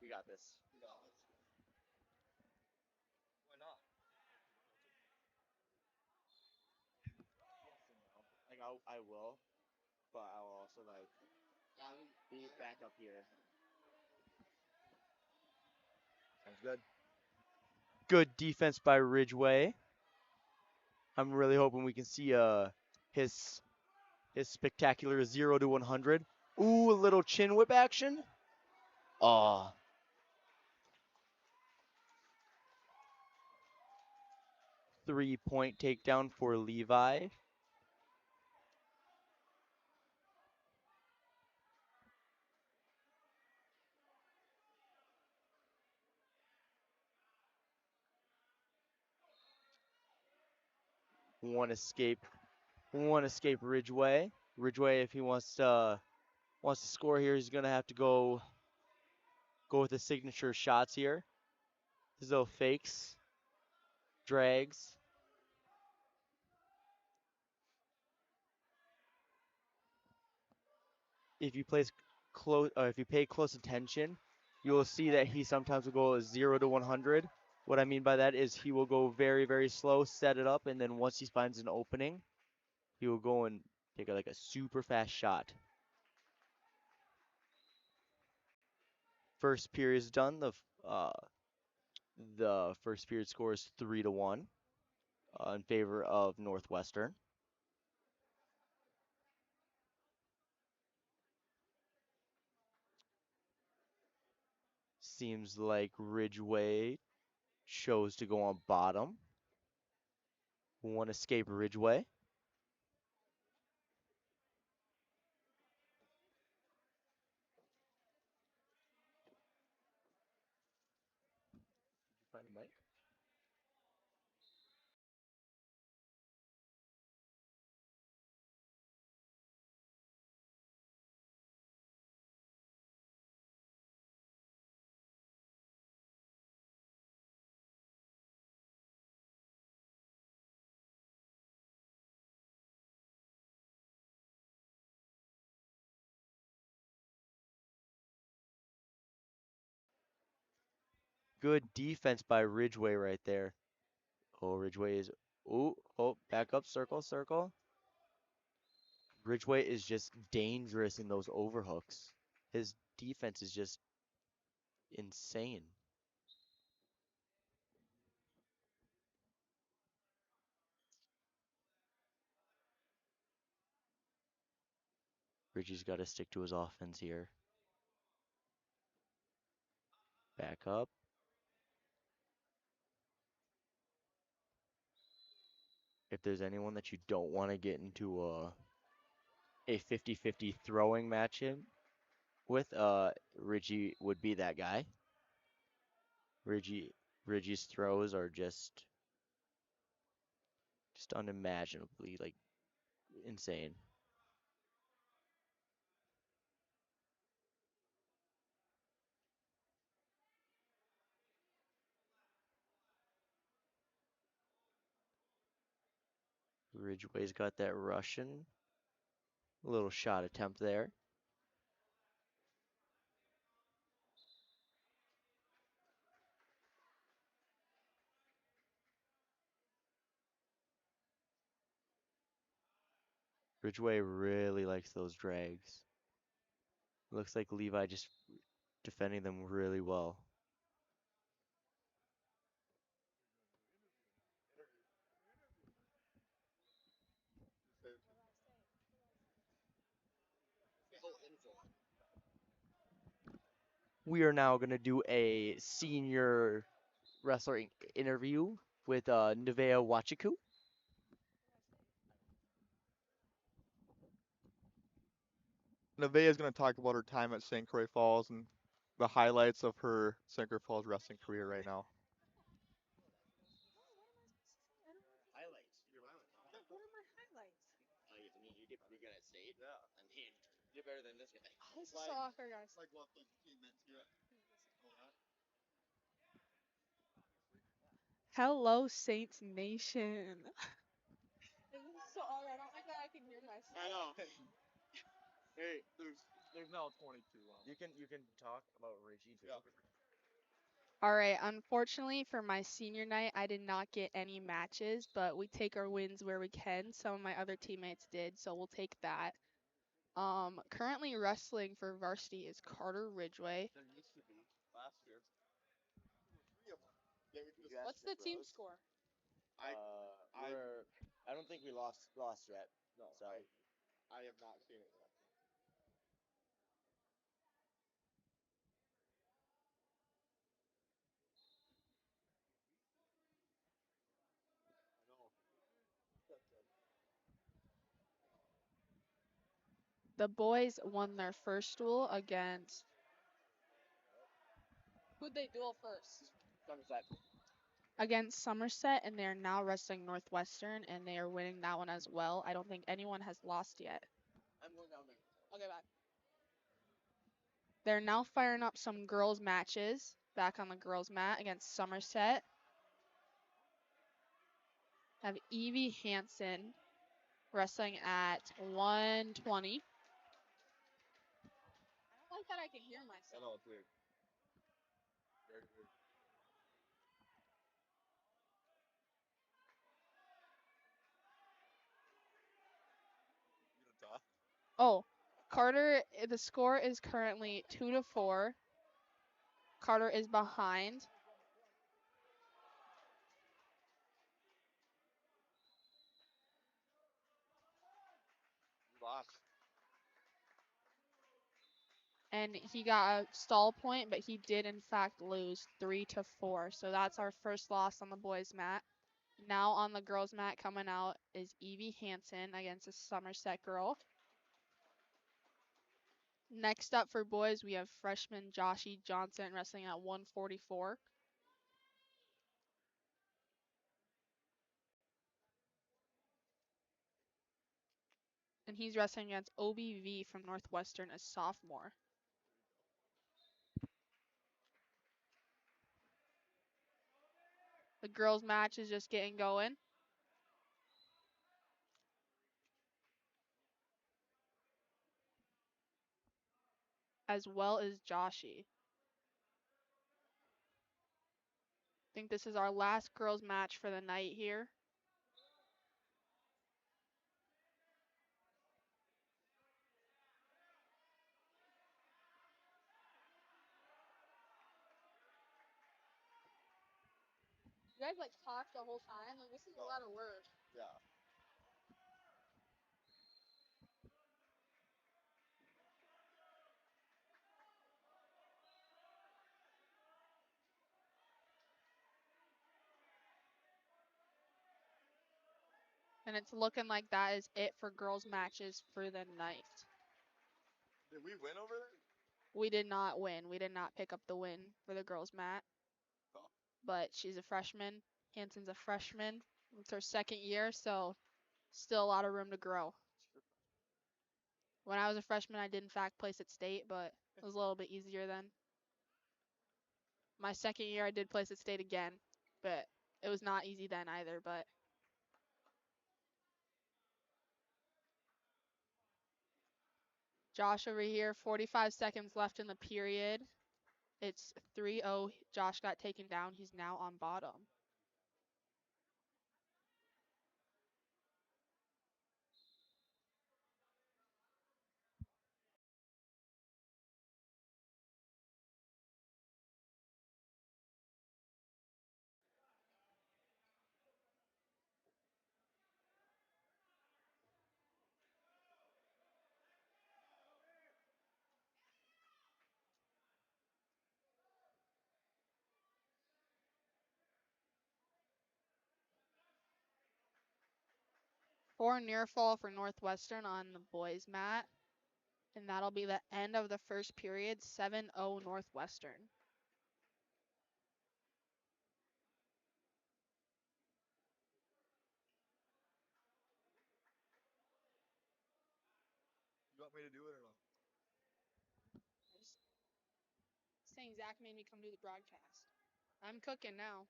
We got this. Like I will, but I'll also be back up here. Sounds good. Good defense by Ridgway. I'm really hoping we can see his spectacular 0 to 100. Ooh, a little chin whip action. Aw. 3-point takedown for Levi. One escape Ridgway. Ridgway, if he wants to score here, he's gonna have to go with the signature shots here. His little fakes, drags. If you pay close attention, you will see that he sometimes will go 0 to 100. What I mean by that is he will go very, very slow, set it up, and then once he finds an opening, he will go and take a super fast shot. First period is done. The first period score is 3 to 1 in favor of Northwestern. Seems like Ridgway chose to go on bottom. One escape Ridgway. Find a mic. Good defense by Ridgway right there. Oh, Ridgway is. Back up, circle, circle. Ridgway is just dangerous in those overhooks. His defense is just insane. Ridgey's got to stick to his offense here. Back up. If there's anyone that you don't want to get into a 50-50 throwing match in with, Ridgey would be that guy. Ridgey's throws are just unimaginably like insane. Ridgeway's got that Russian. Little shot attempt there. Ridgeway really likes those drags. Looks like Levi just defending them really well. We are now going to do a senior wrestler interview with Nevea Wachiku. Nevaeh is going to talk about her time at St. Croix Falls and the highlights of her St. Croix Falls wrestling career right now. Highlights. What are my highlights? You're gonna say it. Yeah. I mean, you're better than this guy. This is so awkward, guys. Like what the team meant to you. Hello, Saints Nation. This is so awkward. I don't like that I can hear myself. I know. Hey, there's now 22 on. You can talk about Ridgey too. Yeah. All right, unfortunately for my senior night, I did not get any matches, but we take our wins where we can. Some of my other teammates did, so we'll take that. Currently wrestling for varsity is Carter Ridgway. There used to be last year. What's the team score? I don't think we lost yet. No, So I have not seen it yet. The boys won their first duel against. Who'd they duel first? Somerset. Against Somerset, and they're now wrestling Northwestern, and they are winning that one as well. I don't think anyone has lost yet. I'm going down there. Okay, bye. They're now firing up some girls' matches back on the girls' mat against Somerset. Have Evie Hansen wrestling at 120. I don't like that I can hear I myself. know, it's weird. Very weird. You gonna talk? Oh, Carter, the score is currently 2-4. Carter is behind. You lost. And he got a stall point, but he did in fact lose 3-4. So that's our first loss on the boys' mat. Now on the girls' mat coming out is Evie Hansen against a Somerset girl. Next up for boys, we have freshman Joshy Johnson wrestling at 144. And he's wrestling against OBV from Northwestern, a sophomore. The girls' match is just getting going. As well as Joshy. I think this is our last girls' match for the night here. You guys like talk the whole time? Like this is a lot of work. Yeah. And it's looking like that is it for girls matches for the night. Did we win over there? We did not win. We did not pick up the win for the girls mat. Oh. But she's a freshman. Hanson's a freshman. It's her second year, so still a lot of room to grow. When I was a freshman, I did in fact place at state, but it was a little bit easier then. My second year, I did place at state again, but it was not easy then either, but Josh over here, 45 seconds left in the period. It's 3-0. Josh got taken down. He's now on bottom. For near fall for Northwestern on the boys mat. And that'll be the end of the first period, 7-0 Northwestern. You want me to do it or not? Saying Zach made me come do the broadcast. I'm cooking now.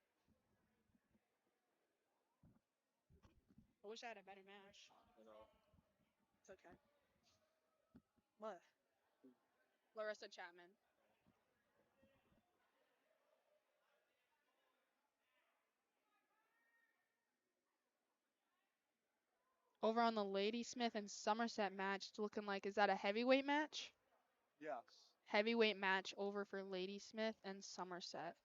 I wish I had a better match. No. It's okay. What? Larissa Chapman. Over on the Ladysmith and Somerset match, it's looking like, is that a heavyweight match? Yes. Heavyweight match over for Ladysmith and Somerset.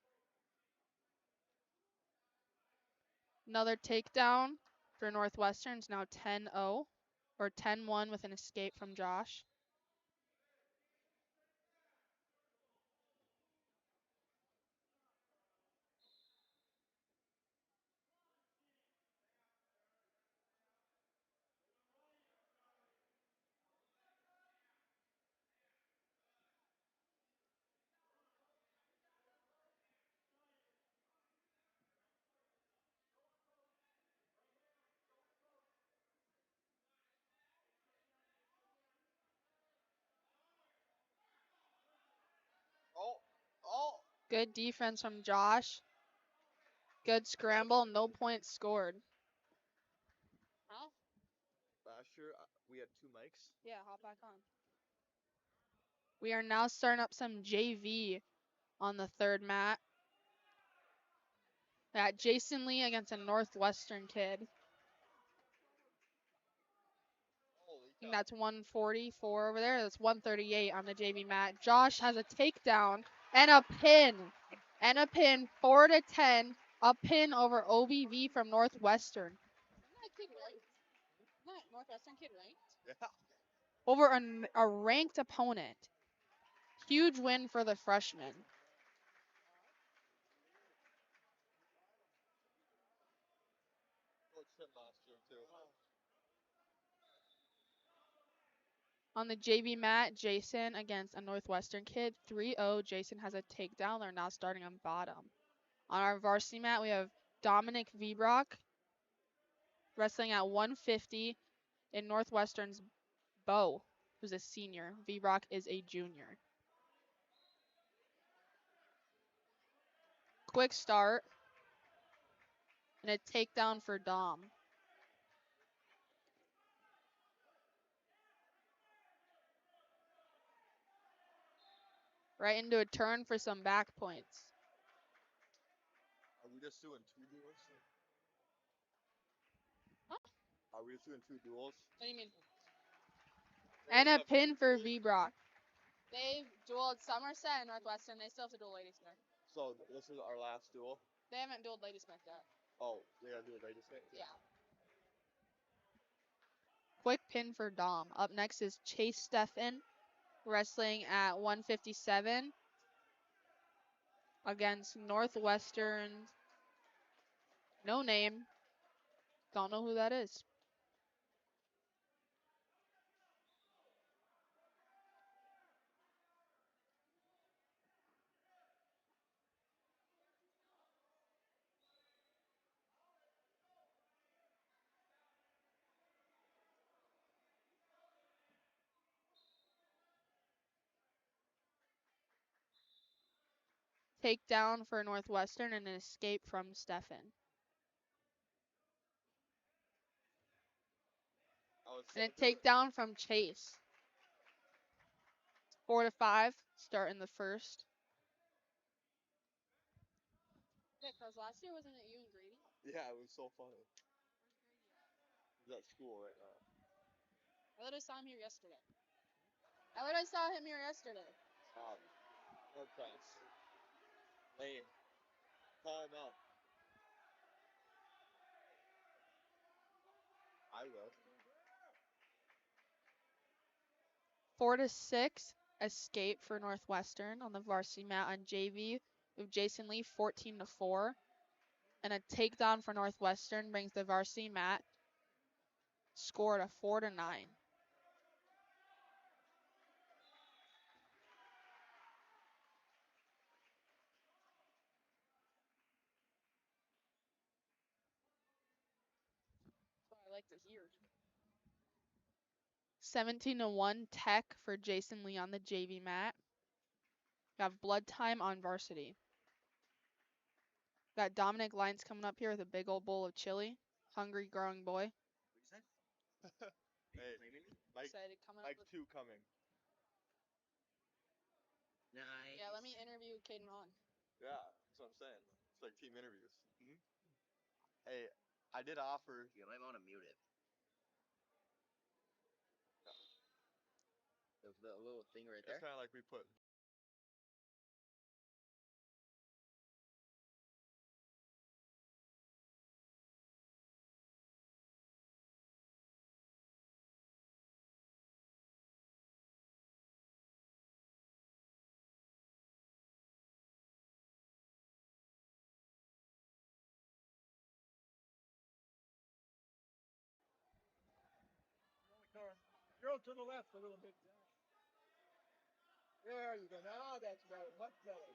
Another takedown for Northwestern. It's now 10-0 or 10-1 with an escape from Josh. Oh. Good defense from Josh. Good scramble, no points scored. Huh? Last year we had 2 mics. Yeah, hop back on. We are now starting up some JV on the third mat. Got Jason Lee against a Northwestern kid. Holy I think that's 144 over there. That's 138 on the JV mat. Josh has a takedown and a pin. And a pin, 4-10. A pin over OBV from Northwestern. Isn't that kid ranked? Isn't that Northwestern kid ranked? Yeah. Over a ranked opponent. Huge win for the freshman. Coach him last year too. On the JV mat, Jason against a Northwestern kid. 3-0. Jason has a takedown. They're now starting on bottom. On our varsity mat, we have Dominic Vibrock wrestling at 150 in Northwestern's Bo, who's a senior. Vibrock is a junior. Quick start. And a takedown for Dom. Right into a turn for some back points. Are we just doing 2 duels? Huh? Are we just doing 2 duels? What do you mean? And a pin for V-Brock. They've dueled Somerset and Northwestern. They still have to duel Ladysmith. So this is our last duel? They haven't dueled Ladysmith yet. Oh, they gotta do a Ladysmith? Yeah. Quick pin for Dom. Up next is Chase Steffen wrestling at 157 against Northwestern. No name. Don't know who that is. takedown for Northwestern and an escape from Stefan. And a takedown from Chase. 4-5, start in the first. Yeah, because last year wasn't it you and Grady? Yeah, it was so funny. He's at school right now. I literally saw him here yesterday. No chance. Lane, call him out. I will. 4-6, escape for Northwestern on the varsity mat on JV with Jason Lee, 14-4. And a takedown for Northwestern brings the varsity mat score to 4-9. That's what I like to hear. 17-1 tech for Jason Lee on the JV mat. Got blood time on varsity. Got Dominic Lyons coming up here with a big old bowl of chili. Hungry growing boy. Hey, Mike, Excited coming Mike up with 2 coming. Nice. Yeah, let me interview Caden Ron. Yeah, that's what I'm saying. It's like team interviews. Mm-hmm. Hey, I did offer. You might want to mute it. The little thing right there. It's kind of like we put. Girl to the left a little bit. There you go. Now that's better. Much better.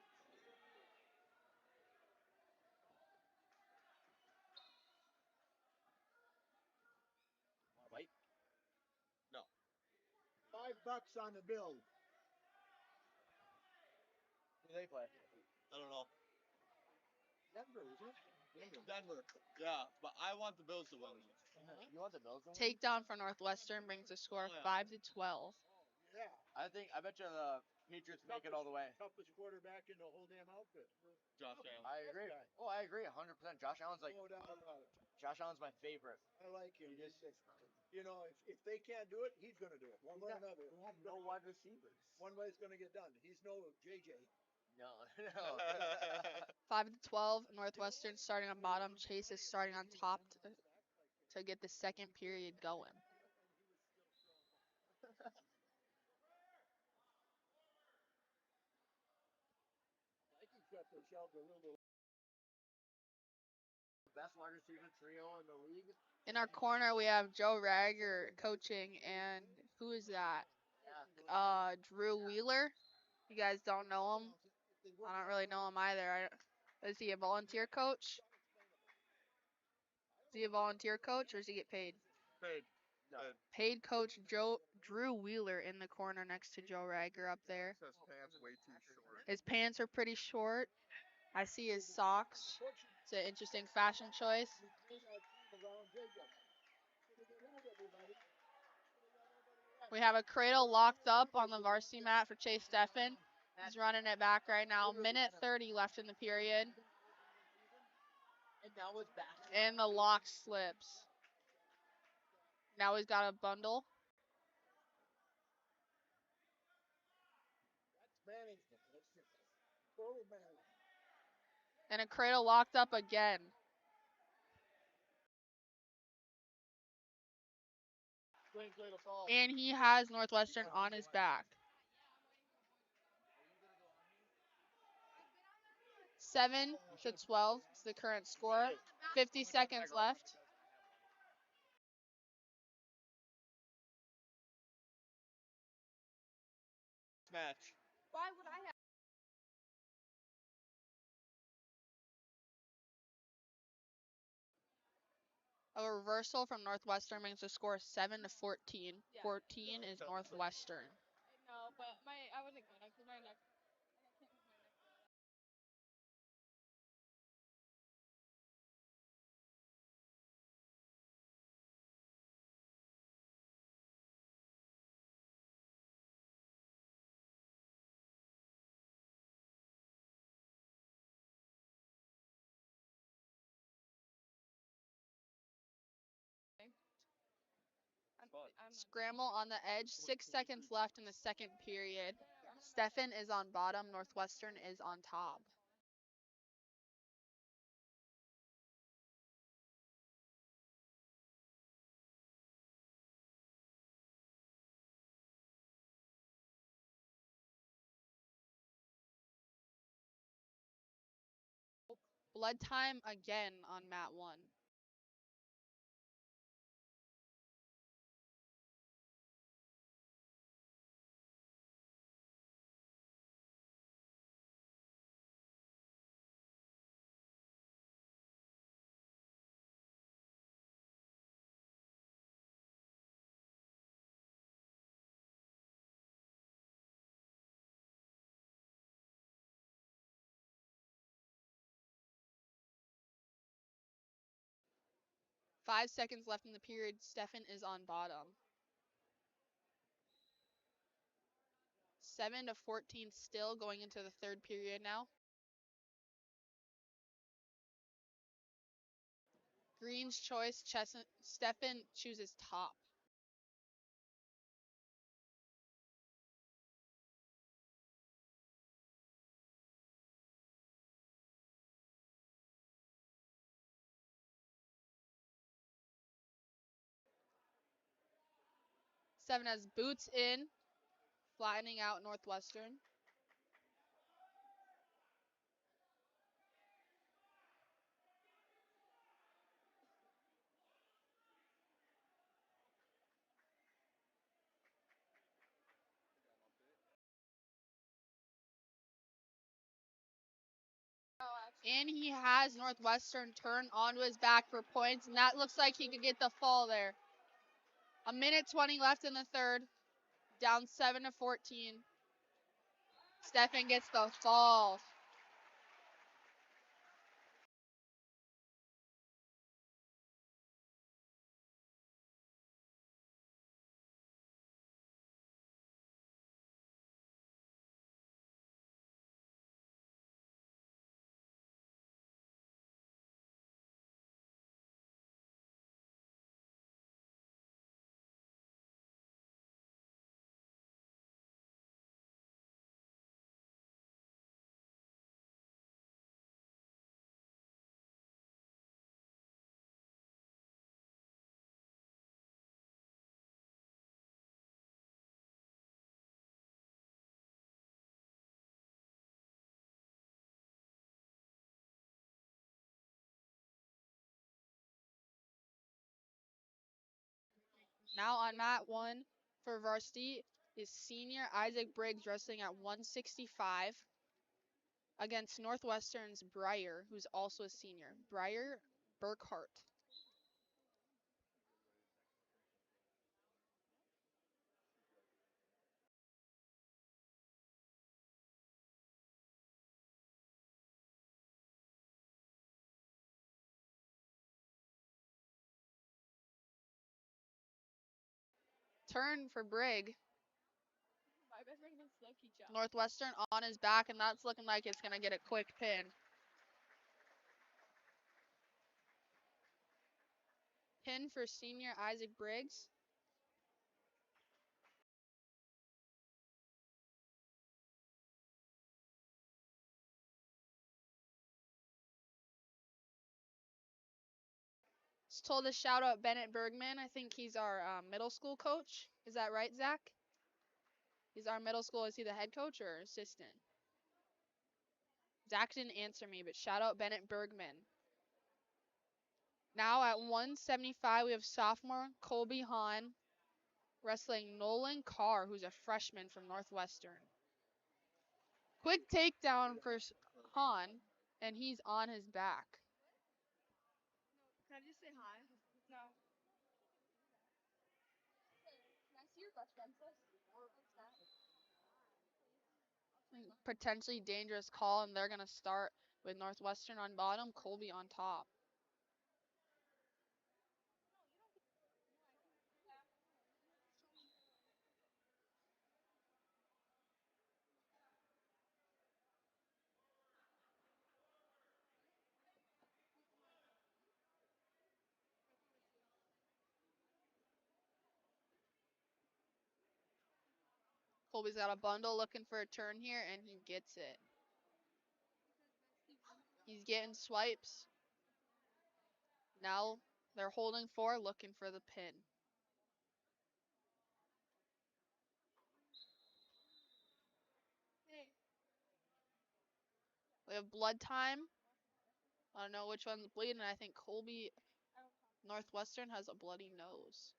White? No. $5 on the bill. Who do they play? I don't know. Denver, isn't it? Denver. Yeah, but I want the Bills to win. You want the Bills to win? Takedown for Northwestern brings the score 5-12. Yeah. I bet you the Patriots make it all the way. Toughest quarterback in the whole damn outfit. Josh Allen. I agree. guy. Oh, I agree 100%. Josh Allen's No doubt about it. Josh Allen's my favorite. I like him. You know, if they can't do it, he's going to do it. One way or another. We have no wide receivers. One way it's going to get done. He's no JJ. No, no. 5-12, Northwestern starting on bottom. Chase is starting on top to get the second period going. Vikings got themselves a little. Best wide receiver trio in the league. In our corner, we have Joe Rager coaching, and who is that? Drew Wheeler. You guys don't know him? I don't really know him either. Is he a volunteer coach? Is he a volunteer coach, or does he get paid? Paid. No. Paid coach Drew Wheeler in the corner next to Joe Rager up there. His pants way too short. His pants are pretty short. I see his socks. It's an interesting fashion choice. We have a cradle locked up on the varsity mat for Chase Steffen. He's running it back right now. Minute 30 left in the period. And the lock slips. Now he's got a bundle. And a cradle locked up again. And he has Northwestern on his back. 7-12 is the current score. 50 seconds left. Match. Why would I have? A reversal from Northwestern makes the score 7-14. 14 is Northwestern. No, but I wasn't good. I put my neck Scramble on the edge. 6 seconds left in the second period. Stefan is on bottom. Northwestern is on top. Blood time again on mat 1. Five seconds left in the period. Stefan is on bottom. 7-14 still going into the third period now. Green's choice. Stefan chooses top. Stefan has boots in, flattening out Northwestern. And he has Northwestern turn onto his back for points, and that looks like he could get the fall there. 1:20 left in the third, down 7-14. Stefan gets the fall. Now on mat 1 for varsity is senior Isaac Briggs wrestling at 165 against Northwestern's Breyer, who's also a senior. Breyer Burkhart. Turn for Brigg. Northwestern on his back, and that's looking like it's going to get a quick pin. Pin for senior Isaac Briggs. Just told to shout out Bennett Bergman. I think he's our middle school coach. Is that right, Zach? He's our middle school. Is he the head coach or assistant? Zach didn't answer me, but shout out Bennett Bergman. Now at 175, we have sophomore Colby Hahn wrestling Nolan Carr, who's a freshman from Northwestern. Quick takedown for Hahn, and he's on his back. Can I just say hi? No. Can I see your best friend's list? Potentially dangerous call, and they're going to start with Northwestern on bottom, Colby on top. Colby's got a bundle looking for a turn here, and he gets it. He's getting swipes. Now they're holding 4, looking for the pin. We have blood time. I don't know which one's bleeding. I think Colby Northwestern has a bloody nose.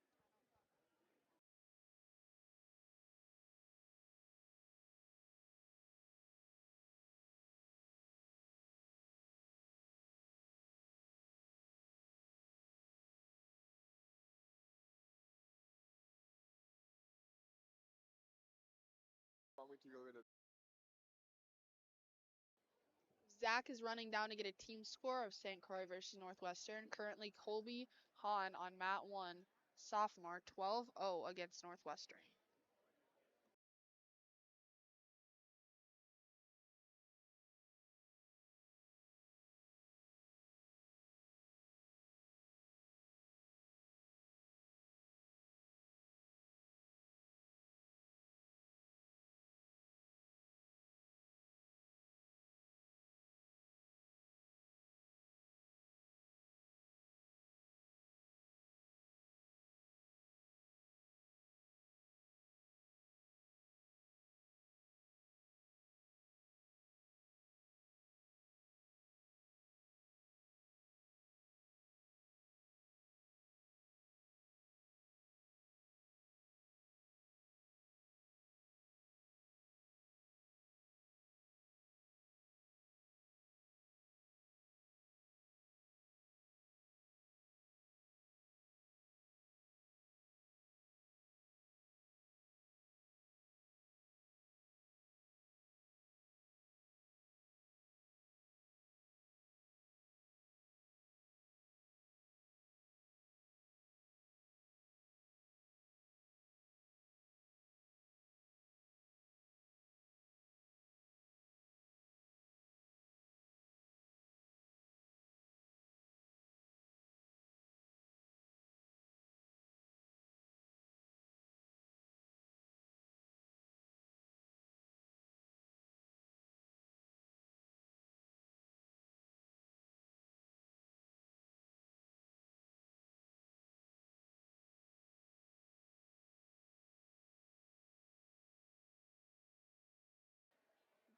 Want me to go get a Zach is running down to get a team score of St. Croix versus Northwestern. Currently, Colby Hahn on mat 1, sophomore, 12-0 against Northwestern.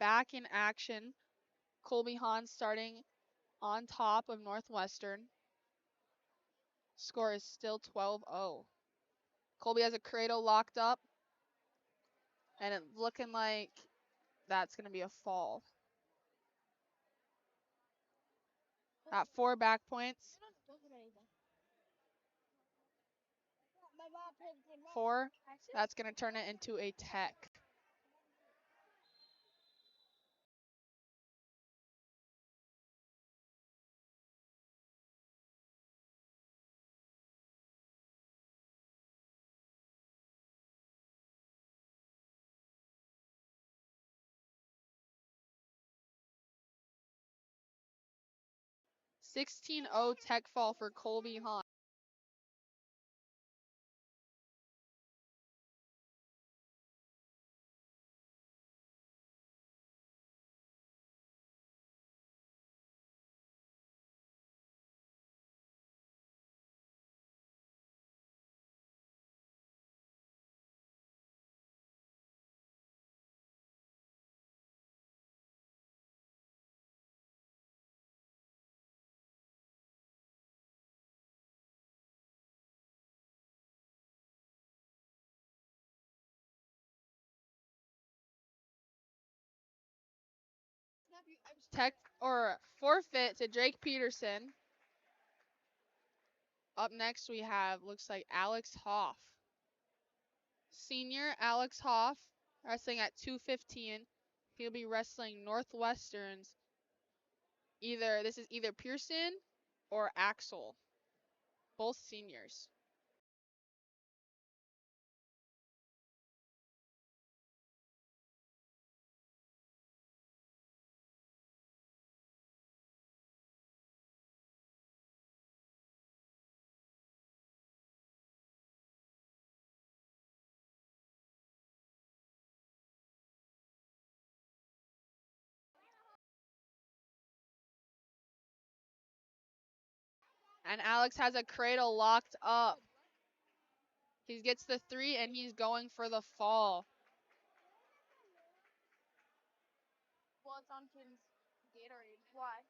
Back in action, Colby Hahn starting on top of Northwestern. Score is still 12-0. Colby has a cradle locked up, and it's looking like that's going to be a fall. At 4 back points. 4, that's going to turn it into a tech. Sixteen 0 tech fall for Colby Hahn. Tech or forfeit to Drake Peterson. Up next we have, looks like Alex Hoff. Senior Alex Hoff, wrestling at 215. He'll be wrestling Northwestern's this is either Pearson or Axel. Both seniors. And Alex has a cradle locked up. He gets the 3 and he's going for the fall. Well, it's on Kim's Gatorade. Why?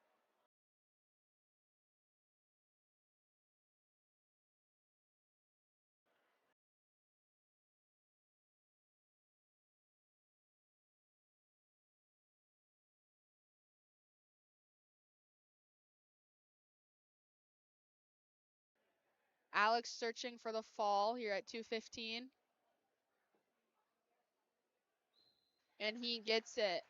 Alex searching for the fall here at 2:15. And he gets it.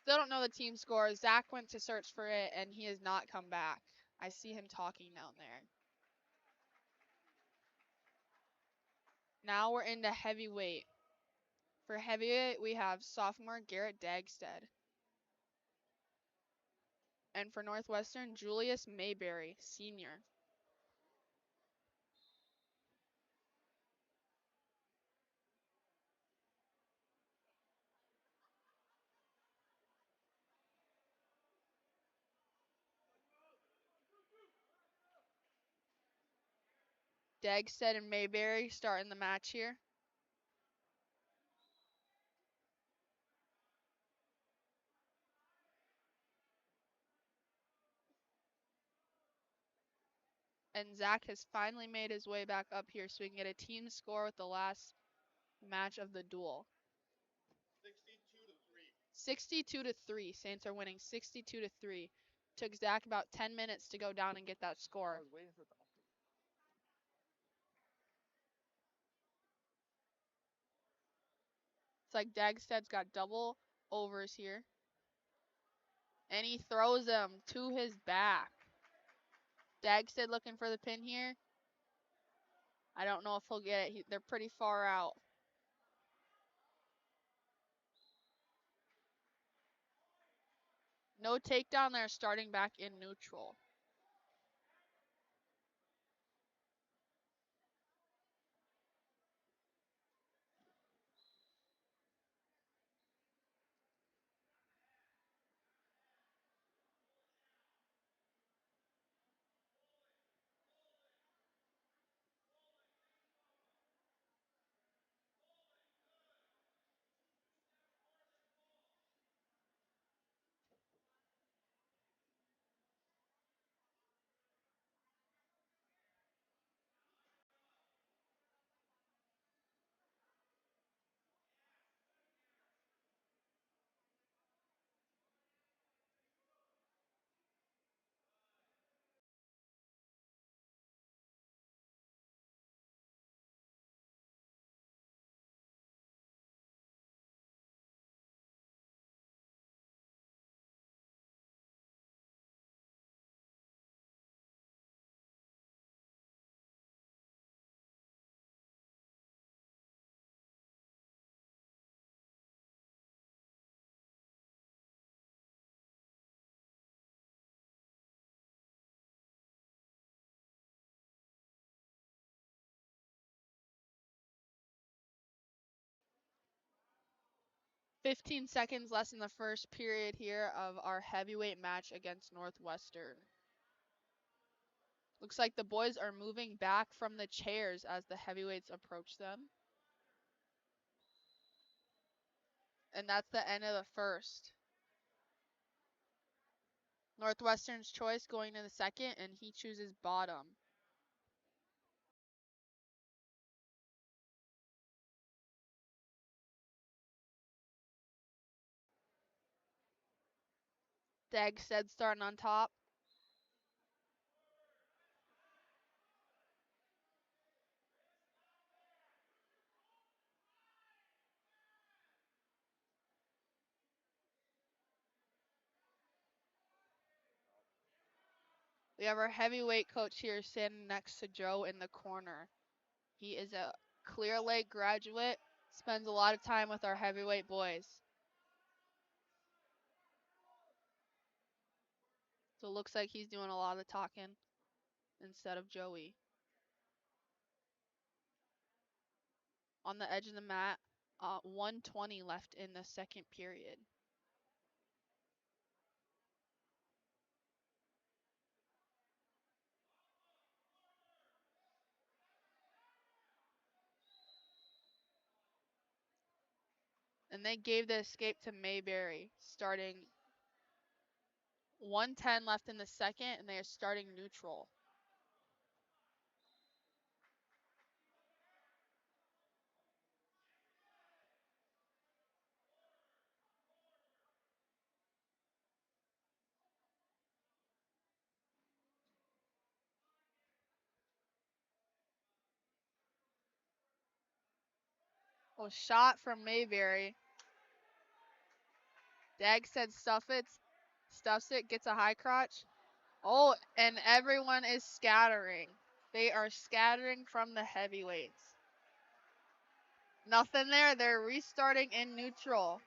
Still don't know the team score. Zach went to search for it and he has not come back. I see him talking down there. Now we're into heavyweight. For heavyweight, we have sophomore Garrett Dagstead. And for Northwestern, Julius Mayberry, senior. Dagstead and Mayberry starting the match here. And Zach has finally made his way back up here so we can get a team score with the last match of the duel. 62-3. Saints are winning 62-3. Took Zach about 10 minutes to go down and get that score. It's like Dagstead's got double overs here. And he throws him to his back. Dagstead looking for the pin here. I don't know if he'll get it. They're pretty far out. No takedown there, starting back in neutral. "15 seconds less in the first period here of our heavyweight match against Northwestern. Looks like the boys are moving back from the chairs as the heavyweights approach them. And that's the end of the first. Northwestern's choice going to the second, and he chooses bottom. Dagstead starting on top. We have our heavyweight coach here standing next to Joe in the corner. He is a Clear Lake graduate, spends a lot of time with our heavyweight boys. So it looks like he's doing a lot of the talking instead of Joey. On the edge of the mat, 1:20 left in the second period. And they gave the escape to Mayberry, starting 1:10 left in the second, and they are starting neutral. Oh, shot from Mayberry. Dag said stuffs it, gets a high crotch. Oh, and everyone is scattering. They are scattering from the heavyweights. Nothing there. They're restarting in neutral.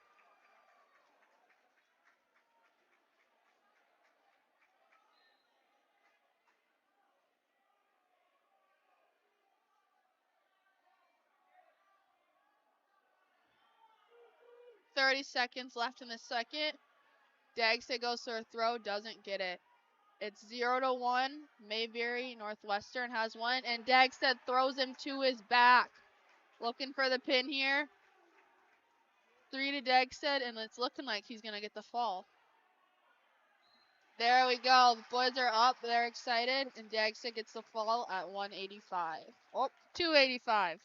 .30 seconds left in the second. Dagstad goes for a throw, doesn't get it. It's 0-1. Mayberry Northwestern has one, and Dagstad throws him to his back. Looking for the pin here. 3 to Dagstad, and it's looking like he's going to get the fall. There we go. The boys are up. They're excited, and Dagstad gets the fall at 185. Oh, 285.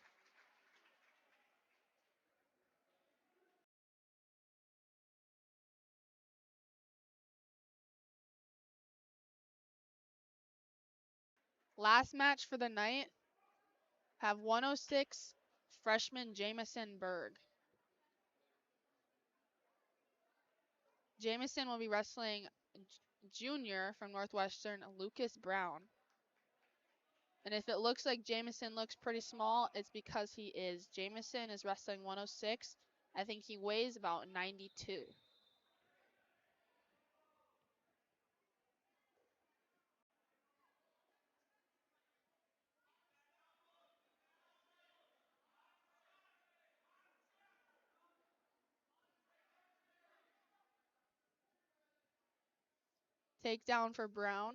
Last match for the night, have 106 freshman Jamison Berg. Jamison will be wrestling junior from Northwestern, Lucas Brown. And if it looks like Jamison looks pretty small, it's because he is. Jamison is wrestling 106. I think he weighs about 92. Takedown for Brown.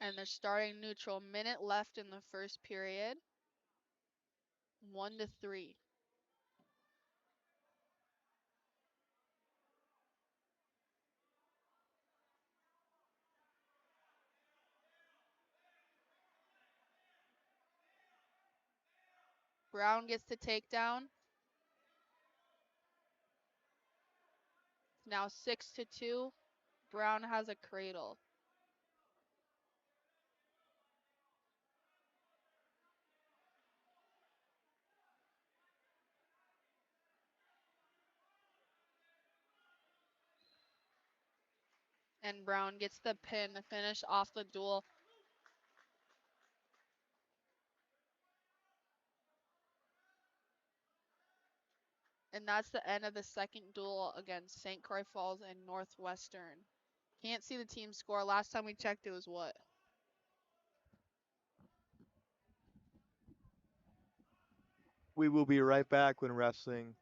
And they're starting neutral. Minute left in the first period. 1-3. Brown gets the takedown. Now 6-2. Brown has a cradle. And Brown gets the pin to finish off the duel. And that's the end of the second duel against St. Croix Falls and Northwestern. Can't see the team score. Last time we checked, it was what? We will be right back when wrestling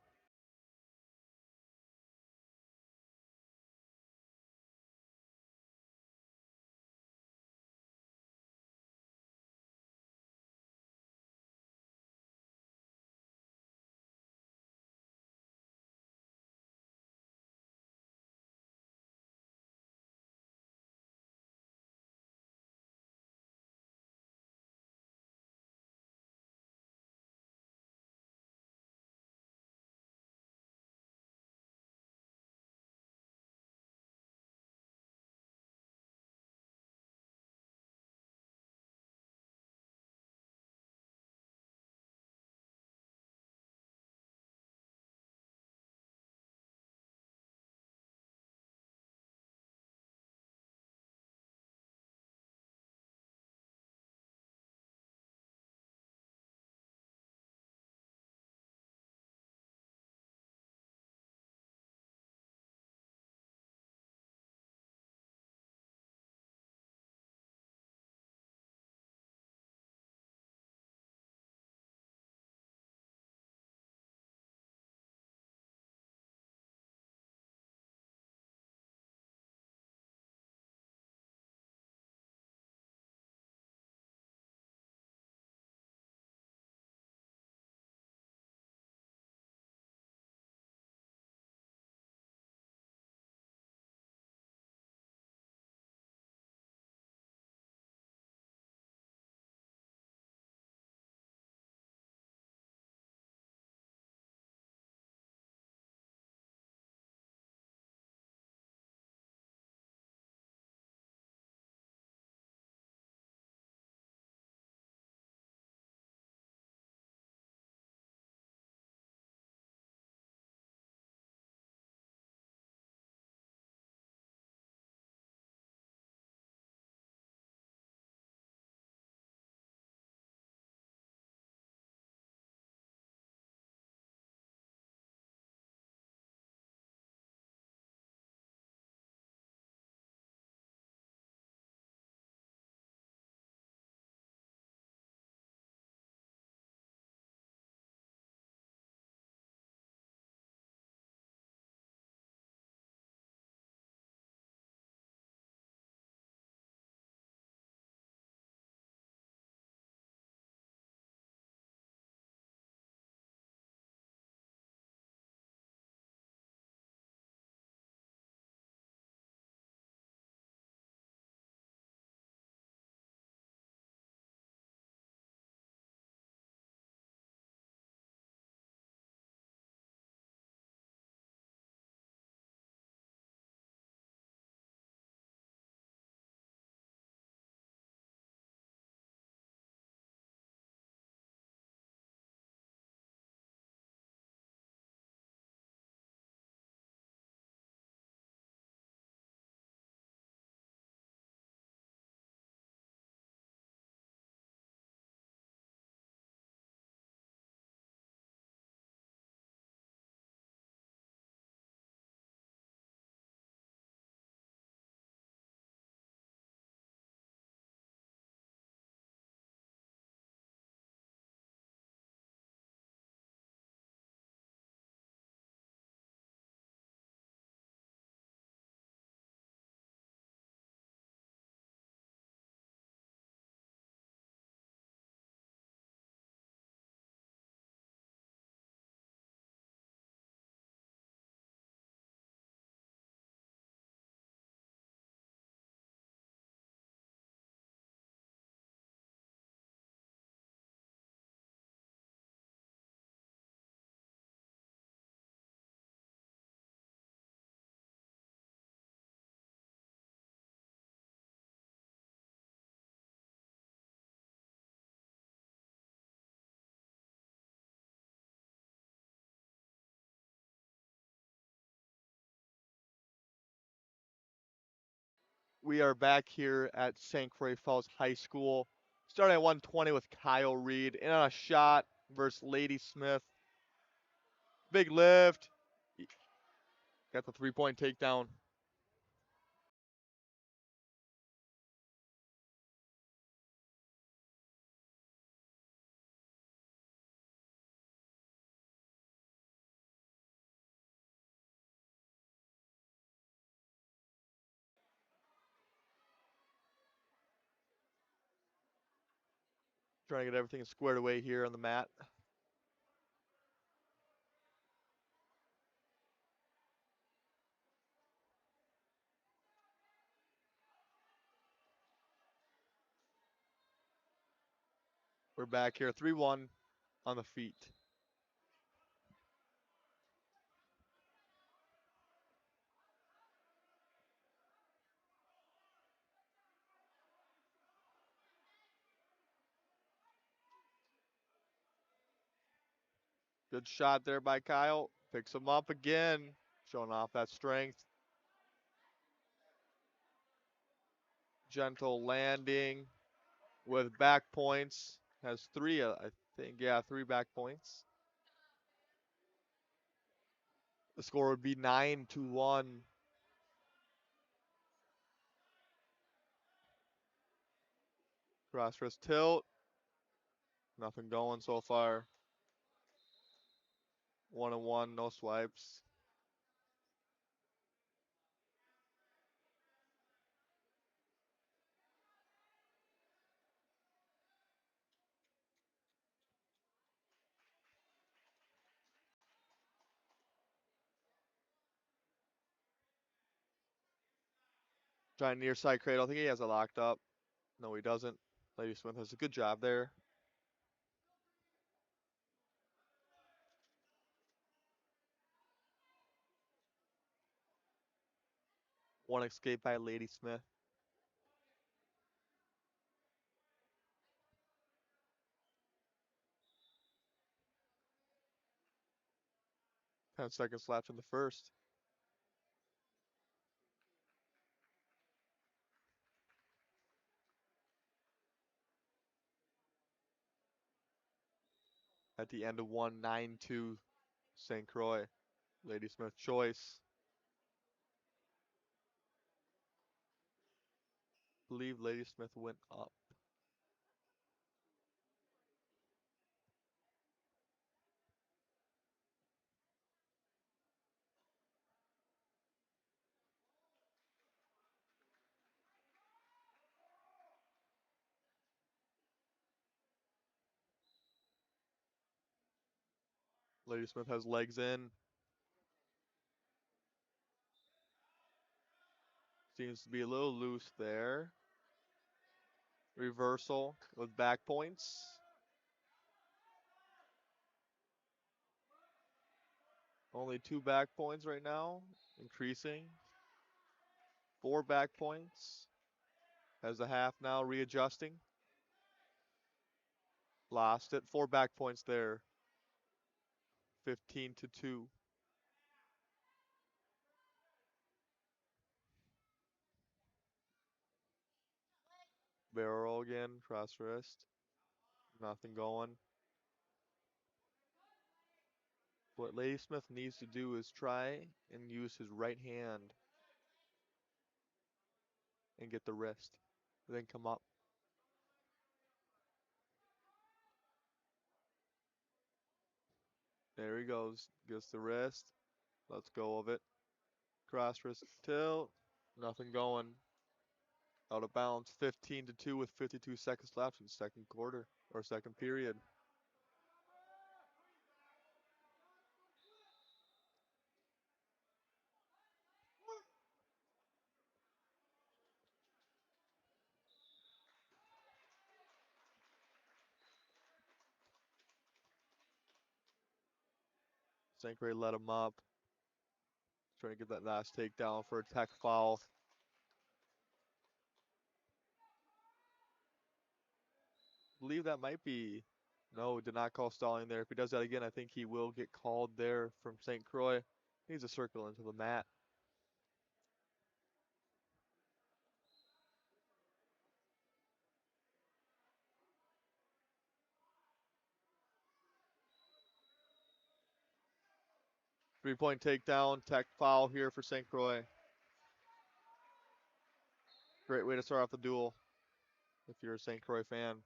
We are back here at St. Croix Falls High School. Starting at 120 with Kyle Reed. In on a shot versus Ladysmith. Big lift. Got the 3-point takedown. Trying to get everything squared away here on the mat. We're back here, 3-1 on the feet. Good shot there by Kyle. Picks him up again, showing off that strength. Gentle landing with back points. Has three, I think. Yeah, 3 back points. The score would be 9-1. Cross wrist tilt. Nothing going so far. 1-1, no swipes. Trying near side cradle. I think he has it locked up. No, he doesn't. Ladysmith has a good job there. One escape by Ladysmith. Ten seconds left in the first. At the end of 1-9-2, St. Croix. Ladysmith choice. Believe Ladysmith went up. Ladysmith has legs in. Seems to be a little loose there. Reversal with back points. Only 2 back points right now. Increasing. 4 back points. Has the half now readjusting. Lost it. 4 back points there. 15-2. Barrel again. Cross wrist. Nothing going. What Ladysmith needs to do is try and use his right hand and get the wrist. Then come up. There he goes. Gets the wrist. Let's go of it. Cross wrist tilt. Nothing going. Out of bounds. 15-2 with 52 seconds left in the second quarter or second period. St. Croix let him up. Trying to get that last takedown for a tech foul. Believe that might be. No, did not call stalling there. If he does that again, I think he will get called there from St. Croix. Needs a circle into the mat. 3-point takedown, tech foul here for St. Croix. Great way to start off the duel if you're a St. Croix fan.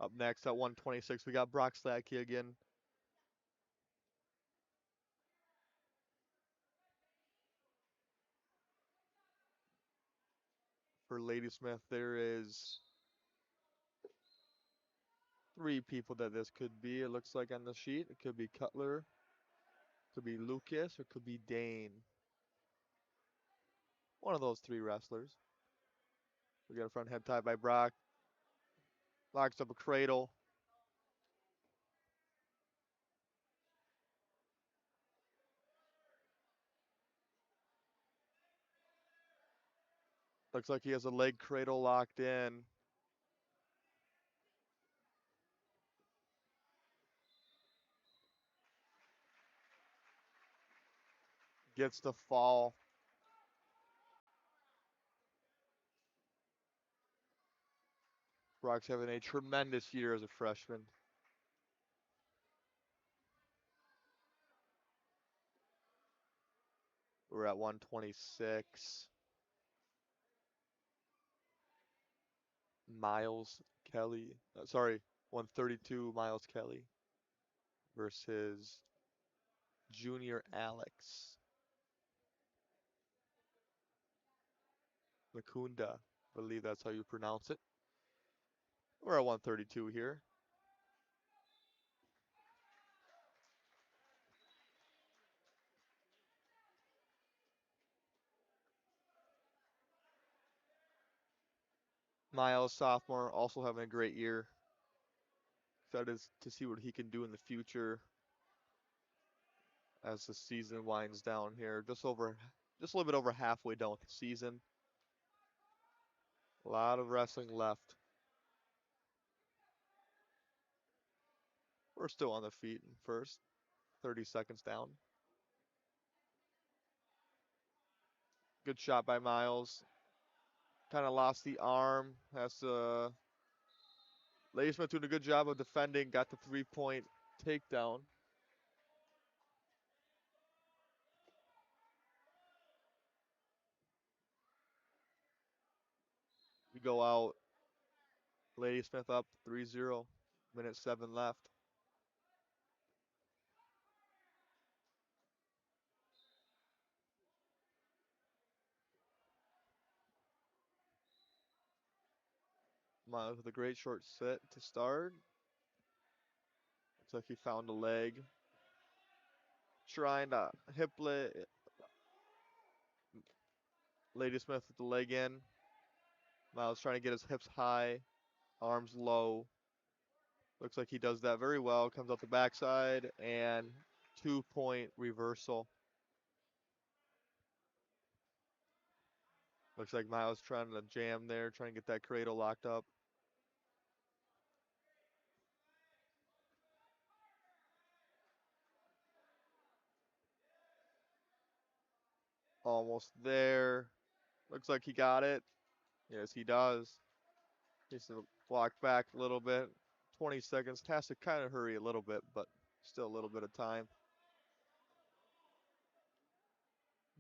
Up next at 126, we got Brock Sladke again. For Ladysmith, there is 3 people that this could be. It looks like on the sheet. It could be Cutler, could be Lucas, or could be Dane. One of those 3 wrestlers. We got a front head tie by Brock. Locks up a cradle. Looks like he has a leg cradle locked in. Gets the fall. Brock's having a tremendous year as a freshman. We're at 126. Miles Kelly. 132 Miles Kelly versus Junior Alex Makunda. I believe that's how you pronounce it. We're at 132 here. Miles, sophomore, also having a great year. Excited to see what he can do in the future as the season winds down here. Just a little bit over halfway done with the season. A lot of wrestling left. We're still on the feet in first. 30 seconds down. Good shot by Miles. Kind of lost the arm. Ladysmith doing a good job of defending. Got the 3-point takedown. We go out. Ladysmith up 3-0. Minute 7 left. Miles with a great short set to start. Looks like he found a leg. Trying to Ladysmith with the leg in. Miles trying to get his hips high, arms low. Looks like he does that very well. Comes out the backside and 2-point reversal. Looks like Miles trying to jam there, trying to get that cradle locked up. Almost there. Looks like he got it. Yes, he does. Needs to walk back a little bit. 20 seconds. Has to kind of hurry a little bit, but still a little bit of time.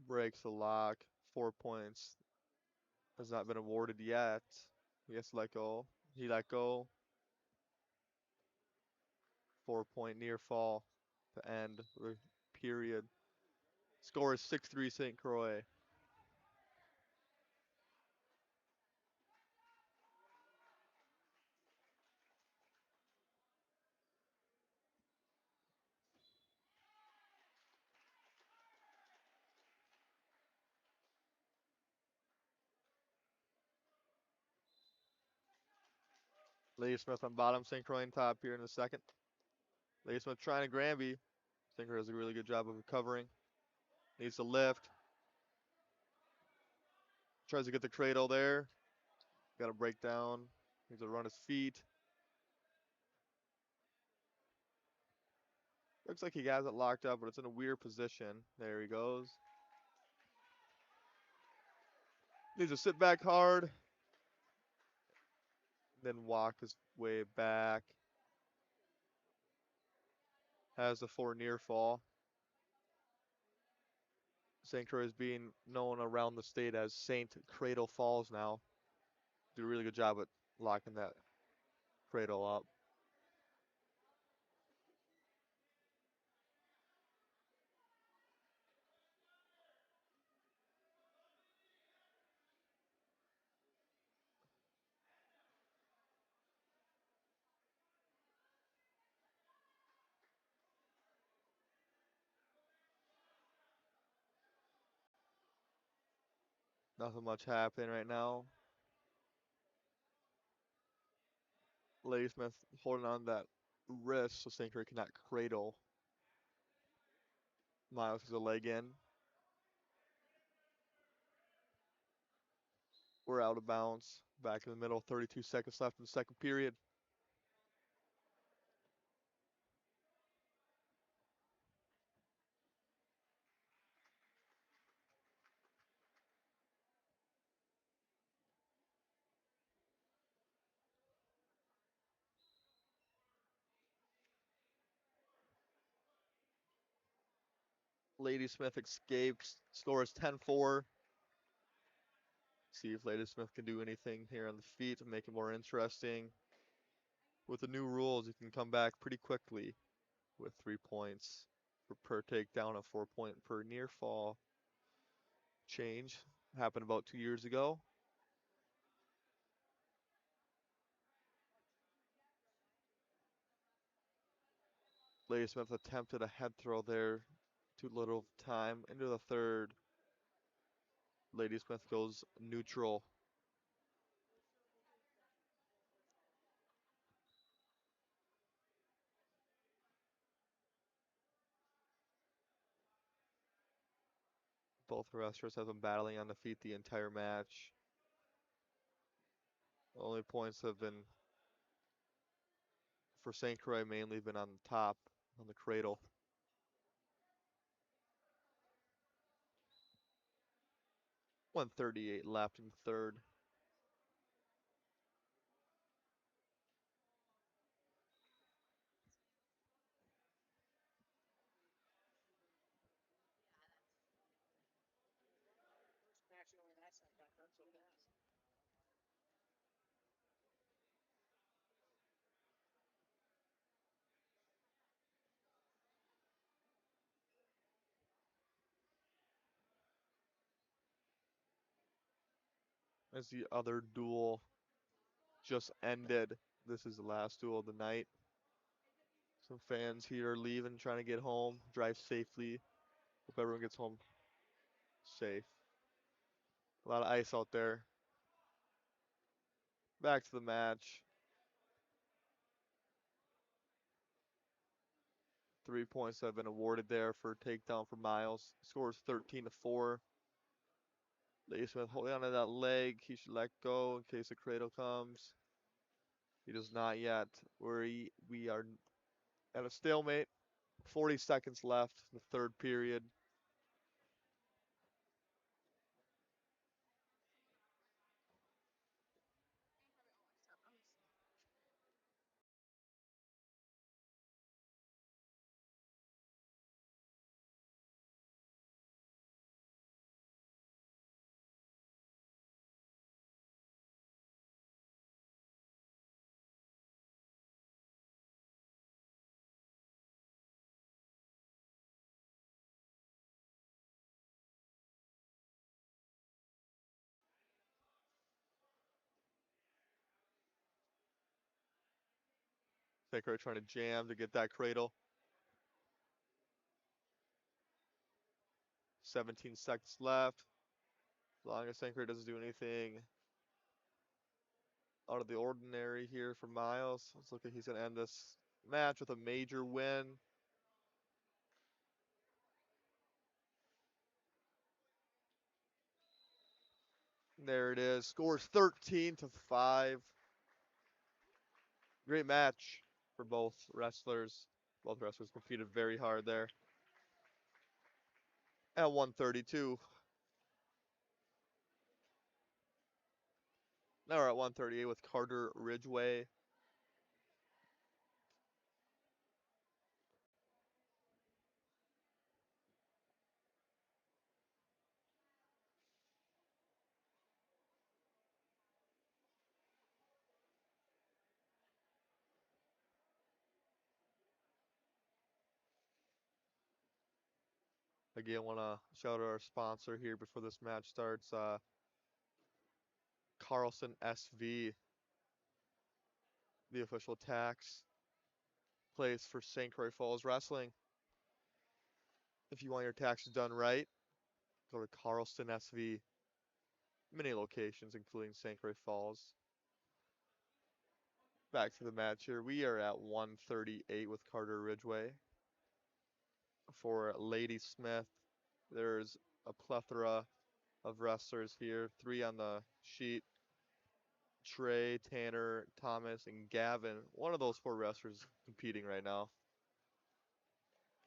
Breaks the lock. 4 points. Has not been awarded yet. He has to let go. He let go. 4-point near fall to end the period. Score is 6-3 St. Croix. Ladysmith on bottom, St. Croix on top here in the second. Ladysmith trying to Granby. St. Croix does a really good job of recovering. Needs to lift. Tries to get the cradle there. Got to break down. Needs to run his feet. Looks like he has it locked up, but it's in a weird position. There he goes. Needs to sit back hard, then walk his way back. Has the 4 near fall. St. Croix is being known around the state as St. Cradle Falls now. Do a really good job at locking that cradle up. Nothing much happening right now. Ladysmith holding on that wrist so St. Croix cannot cradle. Miles has a leg in. We're out of bounds. Back in the middle, 32 seconds left in the second period. Ladysmith escapes, scores 10-4. See if Ladysmith can do anything here on the feet to make it more interesting. With the new rules, you can come back pretty quickly with 3 points per takedown, a 4-point per near fall change. Happened about 2 years ago. Ladysmith attempted a head throw there. Too little time into the third. Ladysmith goes neutral. Both wrestlers have been battling on the feet the entire match. Only points have been for St. Croix mainly been on the top, on the cradle. .138 left in the third. As the other duel just ended. This is the last duel of the night. Some fans here are leaving, trying to get home, drive safely. Hope everyone gets home safe. A lot of ice out there. Back to the match. 3 points have been awarded there for takedown for Miles. Scores 13-4. Ladysmith holding onto that leg. He should let go in case the cradle comes. He does not yet. We are at a stalemate. 40 seconds left in the third period. Faker trying to jam to get that cradle. 17 seconds left. As long as Sanker doesn't do anything out of the ordinary here for Miles, looks like he's going to end this match with a major win. There it is. Scores 13-5. Great match for both wrestlers. Both wrestlers competed very hard there. At 132. Now we're at 138 with Carter Ridgway. Again, want to shout out our sponsor here before this match starts. Carlson SV, the official tax place for St. Croix Falls Wrestling. If you want your taxes done right, go to Carlson SV. Many locations, including St. Croix Falls. Back to the match here. We are at 138 with Carter Ridgway. For Ladysmith, there's a plethora of wrestlers here. 3 on the sheet. Trey, Tanner, Thomas, and Gavin. One of those 4 wrestlers competing right now.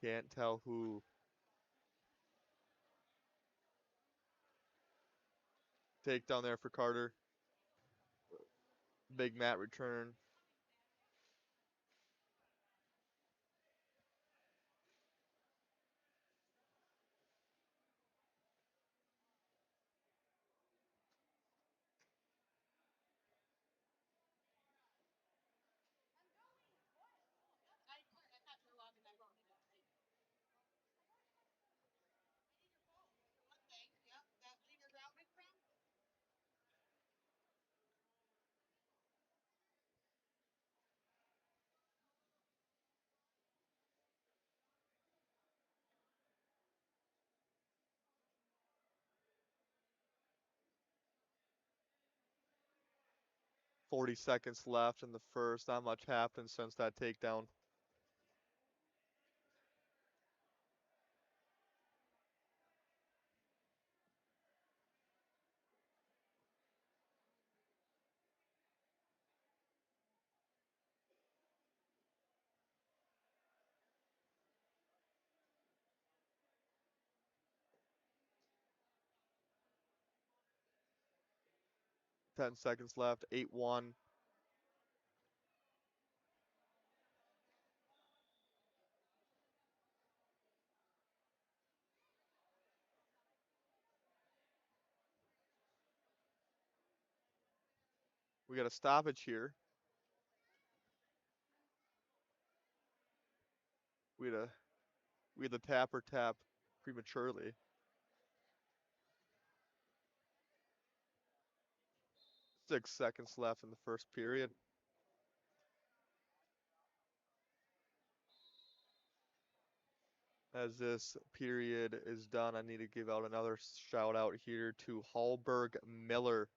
Can't tell who. Takedown there for Carter. Big mat return. from? 40 seconds left in the first. Not much happened since that takedown. Ten seconds left. 8-1. We got a stoppage here. We had a we had the tapper tap prematurely. 6 seconds left in the first period. As this period is done, I need to give out another shout out here to Hallberg Miller,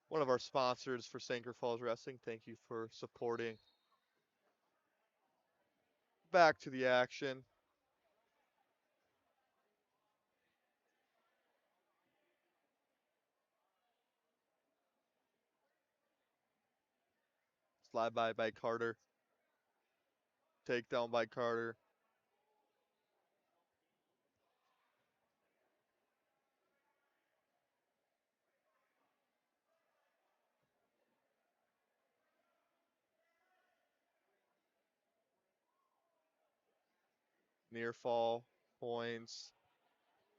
one of our sponsors for Sanker Falls Wrestling. Thank you for supporting. Back to the action. Slide by Carter. Takedown by Carter. Near fall points.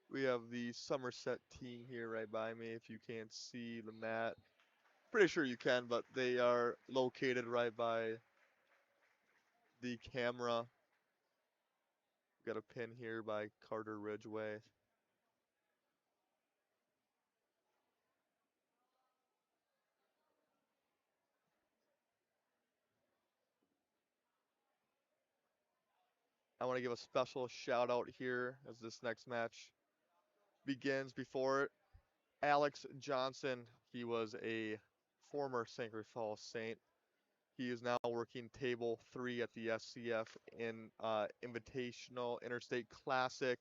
We have the Somerset team here right by me. If you can't see the mat, pretty sure you can, but they are located right by the camera. Got a pin here by Carter Ridgway. I want to give a special shout out here as this next match begins. Before it, Alex Johnson, he was a former St. Croix Falls Saint. He is now working table 3 at the SCF in Invitational Interstate Classic.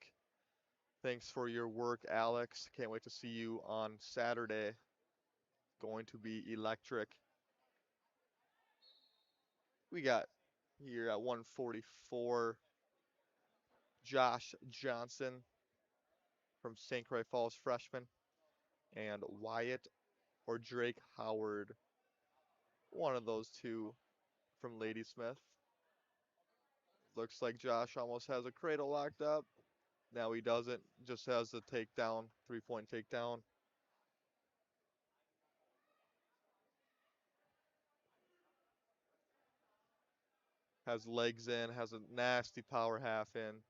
Thanks for your work, Alex. Can't wait to see you on Saturday. Going to be electric. We got Here at 144, Josh Johnson from St. Croix Falls, freshman, and Wyatt or Drake Howard, one of those two from Ladysmith. Looks like Josh almost has a cradle locked up. Now he doesn't, just has the takedown, 3-point takedown. Has legs in, has a nasty power half in.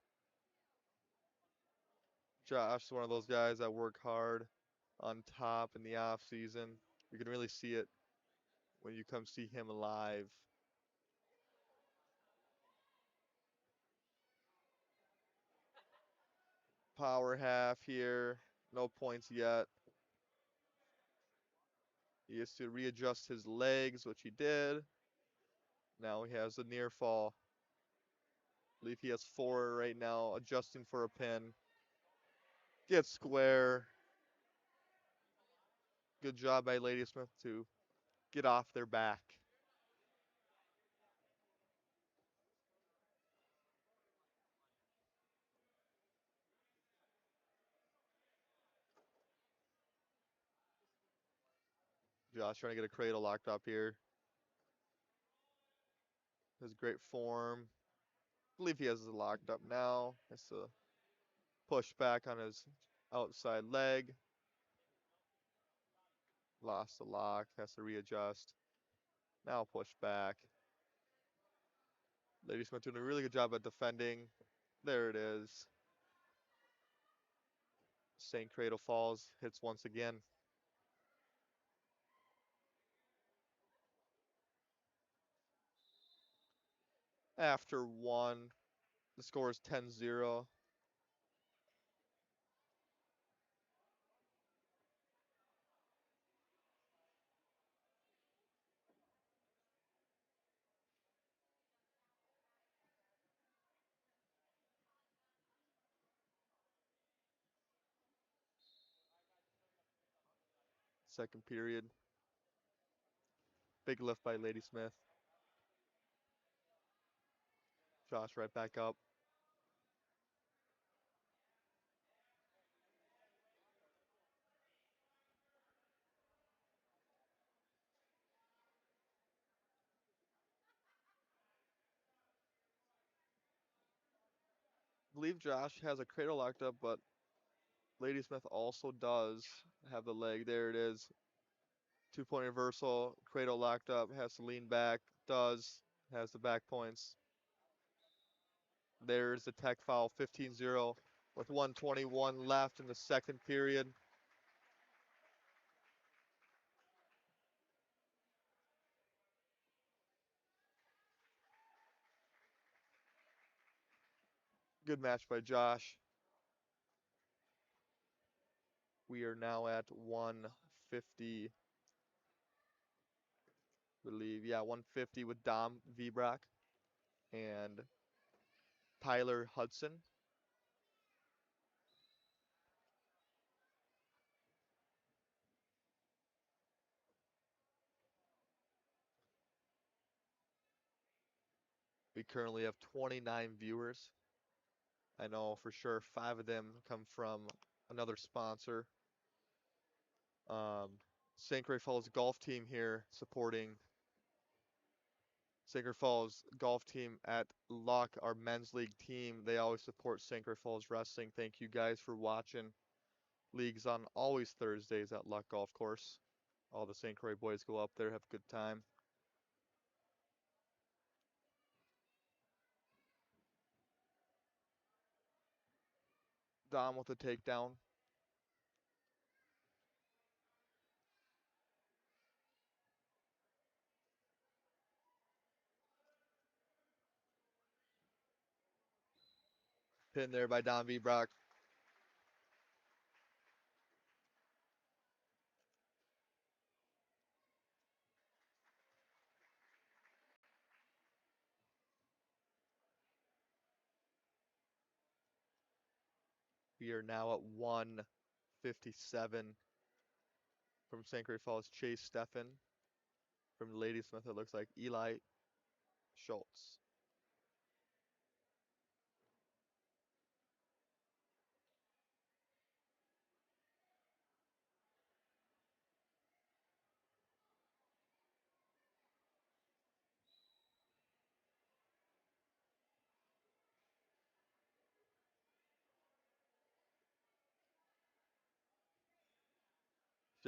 Josh is one of those guys that work hard on top in the off season. You can really see it when you come see him live. Power half here, no points yet. He has to readjust his legs, which he did. Now he has a near fall. I believe he has 4 right now, adjusting for a pin. Gets square. Good job by Ladysmith to get off their back. Josh trying to get a cradle locked up here. Has great form. I believe he has it locked up now. Has to push back on his outside leg. Lost the lock. Has to readjust. Now push back. Ladysmith doing a really good job at defending. There it is. St. Cradle Falls hits once again. After 1, the score is 10-0. Second period. Big lift by Ladysmith. Josh right back up. I believe Josh has a cradle locked up, but Ladysmith also does have the leg. There it is. 2-point reversal. Cradle locked up. Has to lean back. Does. Has the back points. There's the tech foul. 15-0 with 1:21 left in the second period. Good match by Josh. We are now at 150. Believe, yeah, 150 with Dom Vibrak and Tyler Hudson. We currently have 29 viewers. I know for sure 5 of them come from another sponsor. St. Croix Falls golf team here supporting St. Croix Falls golf team at Luck, our men's league team. They always support St. Croix Falls Wrestling. Thank you guys for watching. Leagues on always Thursdays at Luck Golf Course. All the St. Croix boys go up there, have a good time. Dom with a takedown. Pin there by Dom Vibrak. We are now at 157 from St. Croix Falls. Chase Steffen. From Ladysmith, it looks like Eli Schultz.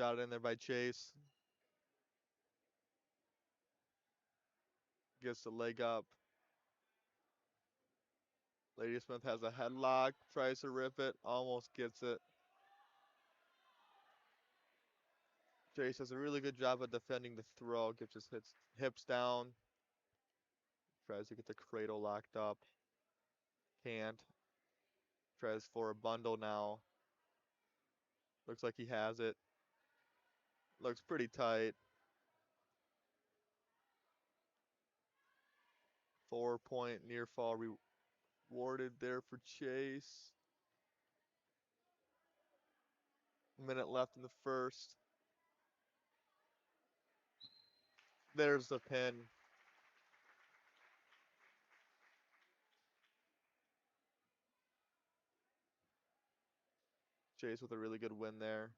Shot in there by Chase. Gets the leg up. Ladysmith has a headlock, tries to rip it, almost gets it. Chase does a really good job of defending the throw, gets his hips down, tries to get the cradle locked up. Can't. Tries for a bundle now. Looks like he has it. Looks pretty tight. 4-point near fall rewarded there for Chase. Minute left in the first. There's the pin. Chase with a really good win there.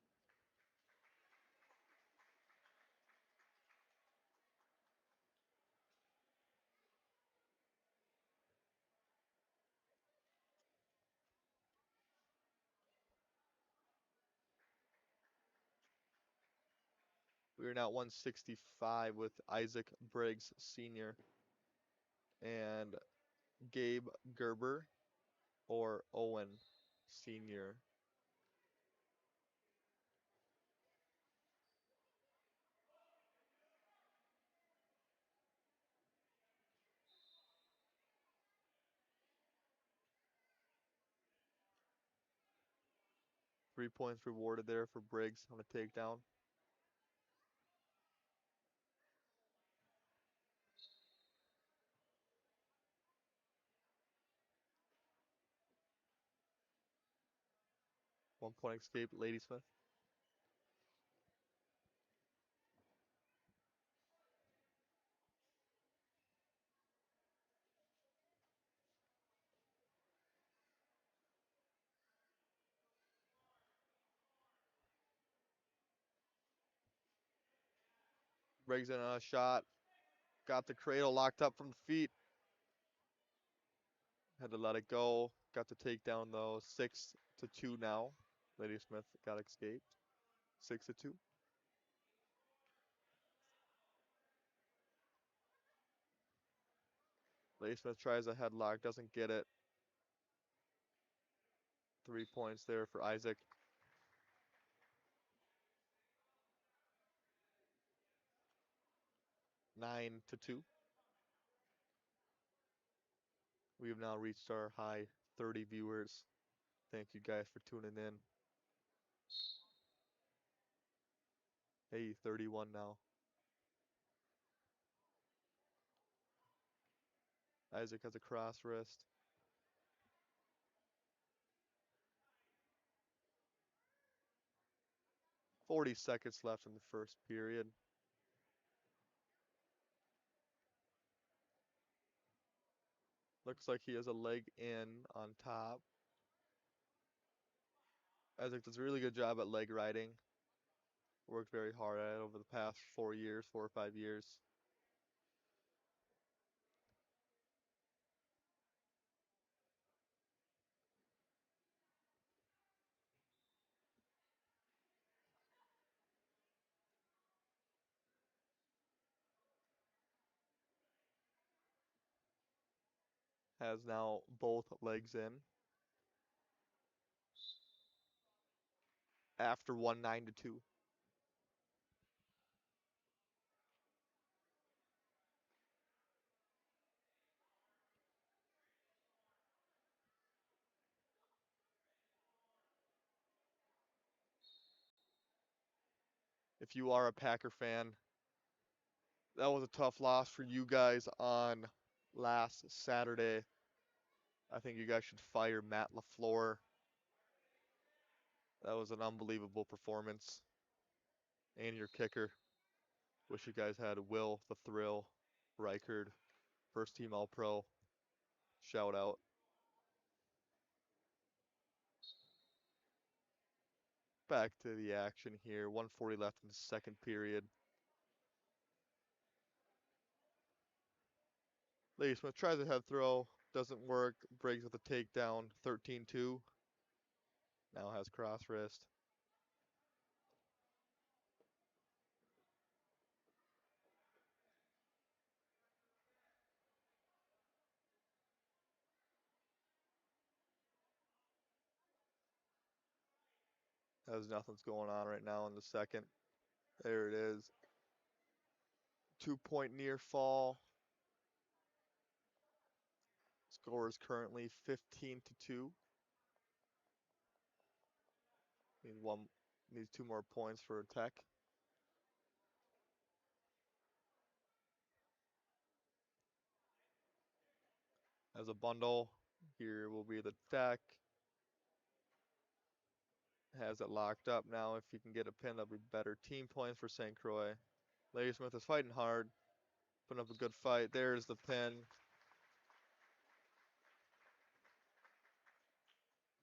We are now at 165 with Isaac Briggs Sr. and Gabe Gerber or Owen Sr. 3 points rewarded there for Briggs on a takedown. One-point escape, Ladysmith. Briggs in on a shot. Got the cradle locked up from the feet. Had to let it go. Got the takedown though. 6-2 now. Ladysmith got escaped. 6-2. Ladysmith tries a headlock, doesn't get it. 3 points there for Isaac. Nine to 2. We have now reached our high 30 viewers. Thank you guys for tuning in. Hey, 31 now. Isaac has a cross wrist. "40 seconds left in the first period. Looks like he has a leg in on top. Isaac does a really good job at leg riding. Worked very hard at it over the past 4 years, 4 or 5 years. Has now both legs in. After 1 9-2. If you are a Packer fan, that was a tough loss for you guys on last Saturday. I think you guys should fire Matt LaFleur. That was an unbelievable performance. And your kicker. Wish you guys had Will the Thrill Reichard, first team All Pro. Shout out. Back to the action here. 140 left in the second period. Ladysmith tries a head throw. Doesn't work. Briggs with a takedown. 13-2. Now has cross wrist. as nothing's going on right now in the second. There it is. 2-point near fall. Score is currently 15-2. Needs 2 more points for Tech. As a bundle, here will be the Tech. Has it locked up now. If you can get a pin, that'll be better. Team points for St. Croix. Ladysmith is fighting hard, putting up a good fight. There's the pin.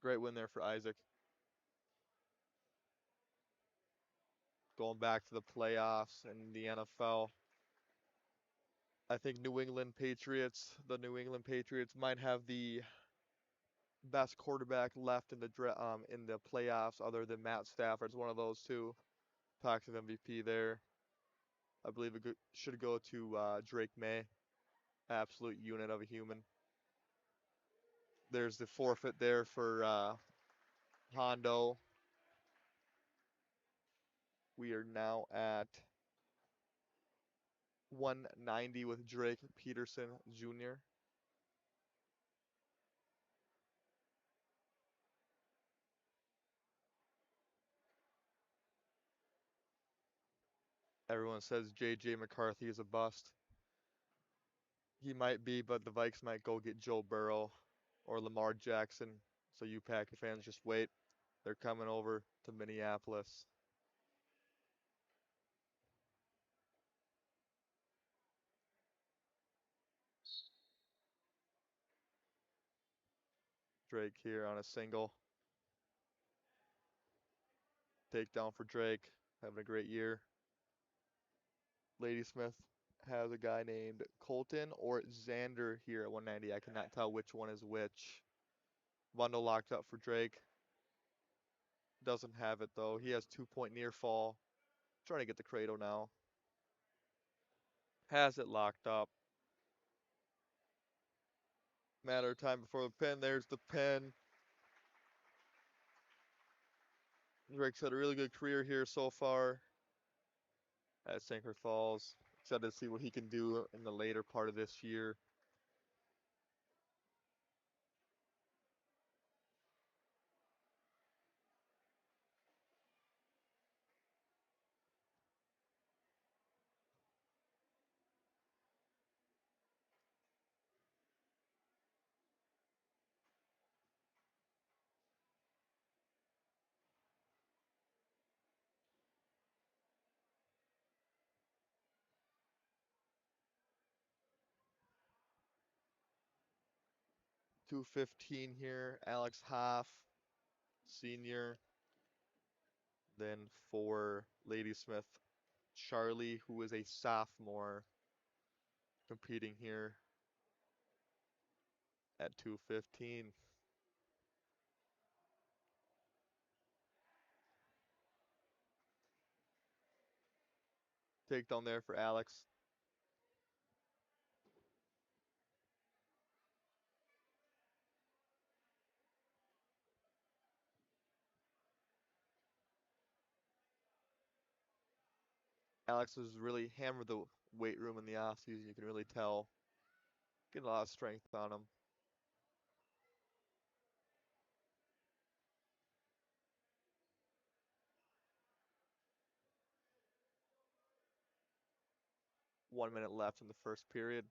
Great win there for Isaac. Going back to the playoffs and the NFL. I think the New England Patriots might have the best quarterback left in the playoffs other than Matt Stafford. It's one of those two. Talks of MVP there. I believe it should go to Drake May. Absolute unit of a human. There's the forfeit there for Hondo. We are now at 190 with Drake Peterson Jr. Everyone says J.J. McCarthy is a bust. He might be, but the Vikes might go get Joe Burrow or Lamar Jackson. So you Packer fans just wait. They're coming over to Minneapolis. Drake here on a single. Takedown for Drake. Having a great year. Ladysmith has a guy named Colton or Xander here at 190. I cannot tell which one is which. Bundle locked up for Drake. Doesn't have it though. He has 2-point near fall. Trying to get the Credo now. Has it locked up. Matter of time before the pin. There's the pin. Drake's had a really good career here so far at Sanker Falls. Excited to see what he can do in the later part of this year. .215 here. Alex Hoff, senior. Then for Ladysmith, Charlie, who is a sophomore, competing here at 215. Takedown there for Alex. Alex has really hammered the weight room in the offseason. You can really tell. Getting a lot of strength on him. One minute left in the first period.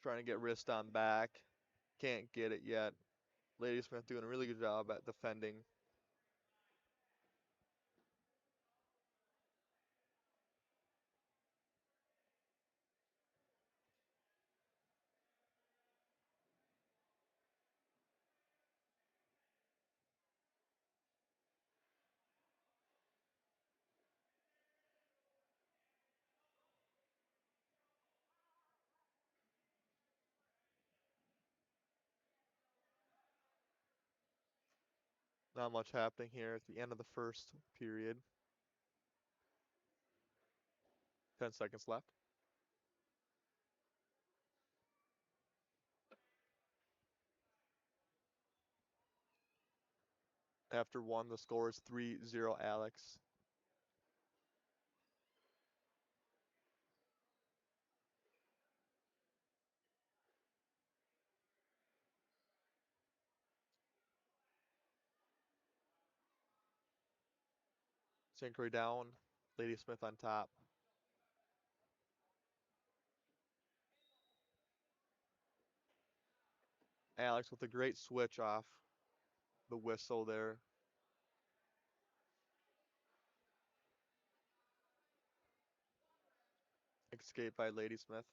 Trying to get wrist on back. Can't get it yet. Ladysmith doing a really good job at defending. Not much happening here at the end of the first period. 10 seconds left. After one, the score is 3-0 Alex. St. Croix down. Ladysmith on top. Alex with a great switch off the whistle there. Escape by Ladysmith.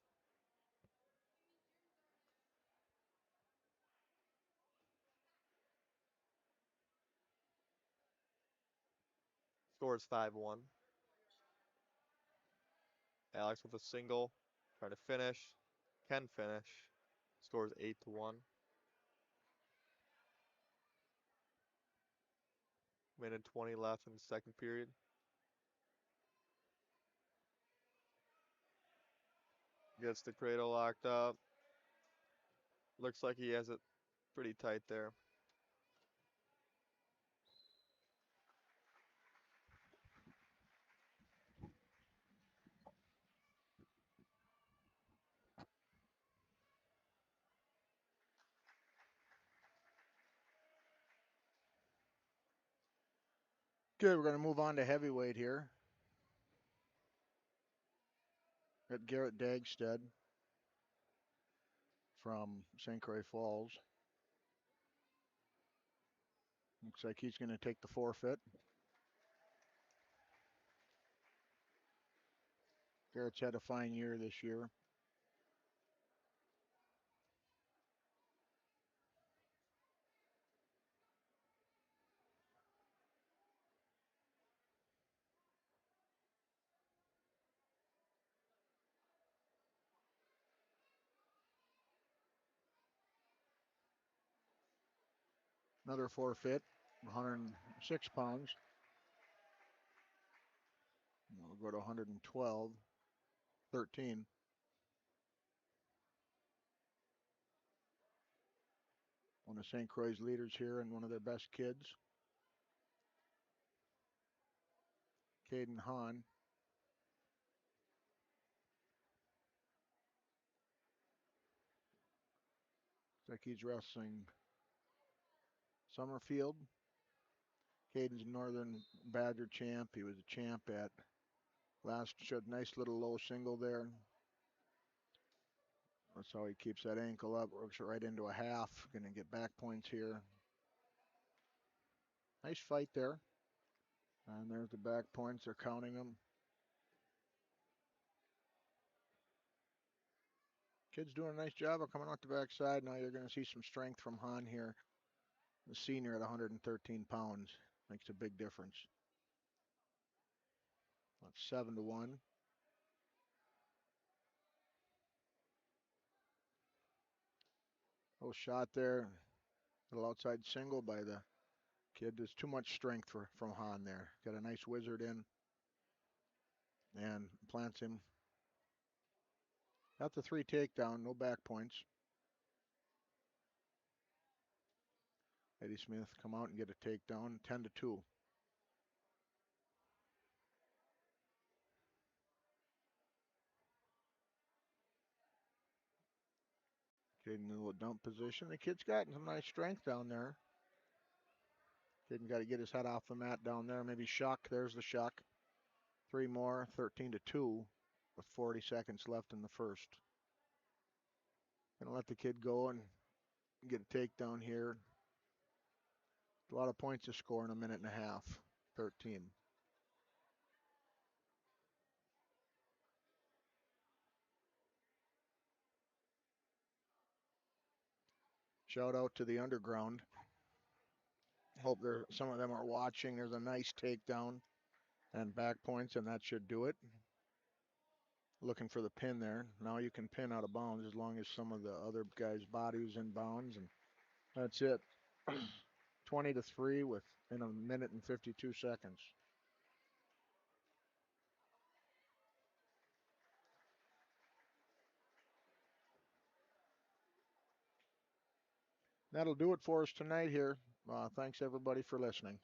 Score is 5-1. Alex with a single. Trying to finish. Can finish. Scores 8-1. Minute 20 left in the second period. Gets the cradle locked up. Looks like he has it pretty tight there. Okay, we're going to move on to heavyweight here. Got Garrett Dagstead from St. Croix Falls. Looks like he's going to take the forfeit. Garrett's had a fine year this year. Another forfeit, 106 pounds. We'll go to 112, 13. One of St. Croix's leaders here and one of their best kids. Caden Hahn. Looks like he's wrestling Summerfield. Caden's Northern Badger champ. He was a champ at last. Showed nice little low single there. That's how he keeps that ankle up. Works it right into a half. Going to get back points here. Nice fight there. And there's the back points. They're counting them. Kid's doing a nice job of coming out the backside. Now you're going to see some strength from Hahn here. The senior at 113 pounds makes a big difference. That's 7-1. Little shot there. Little outside single by the kid. There's too much strength from Hahn there. Got a nice wizard in and plants him. Got the 3 takedown, no back points. Ladysmith come out and get a takedown, 10-2. Kid in a little dump position. The kid's got some nice strength down there. Kid got to get his head off the mat down there. Maybe shuck. There's the shuck. 3 more, 13-2, with 40 seconds left in the first. Gonna let the kid go and get a takedown here. A lot of points to score in a minute and a half. 13. Shout out to the underground. Hope some of them are watching. There's a nice takedown and back points, and that should do it. Looking for the pin there. Now you can pin out of bounds as long as some of the other guy's body was in bounds, and that's it. 20-3 in a minute and 52 seconds. That'll do it for us tonight here. Thanks everybody for listening.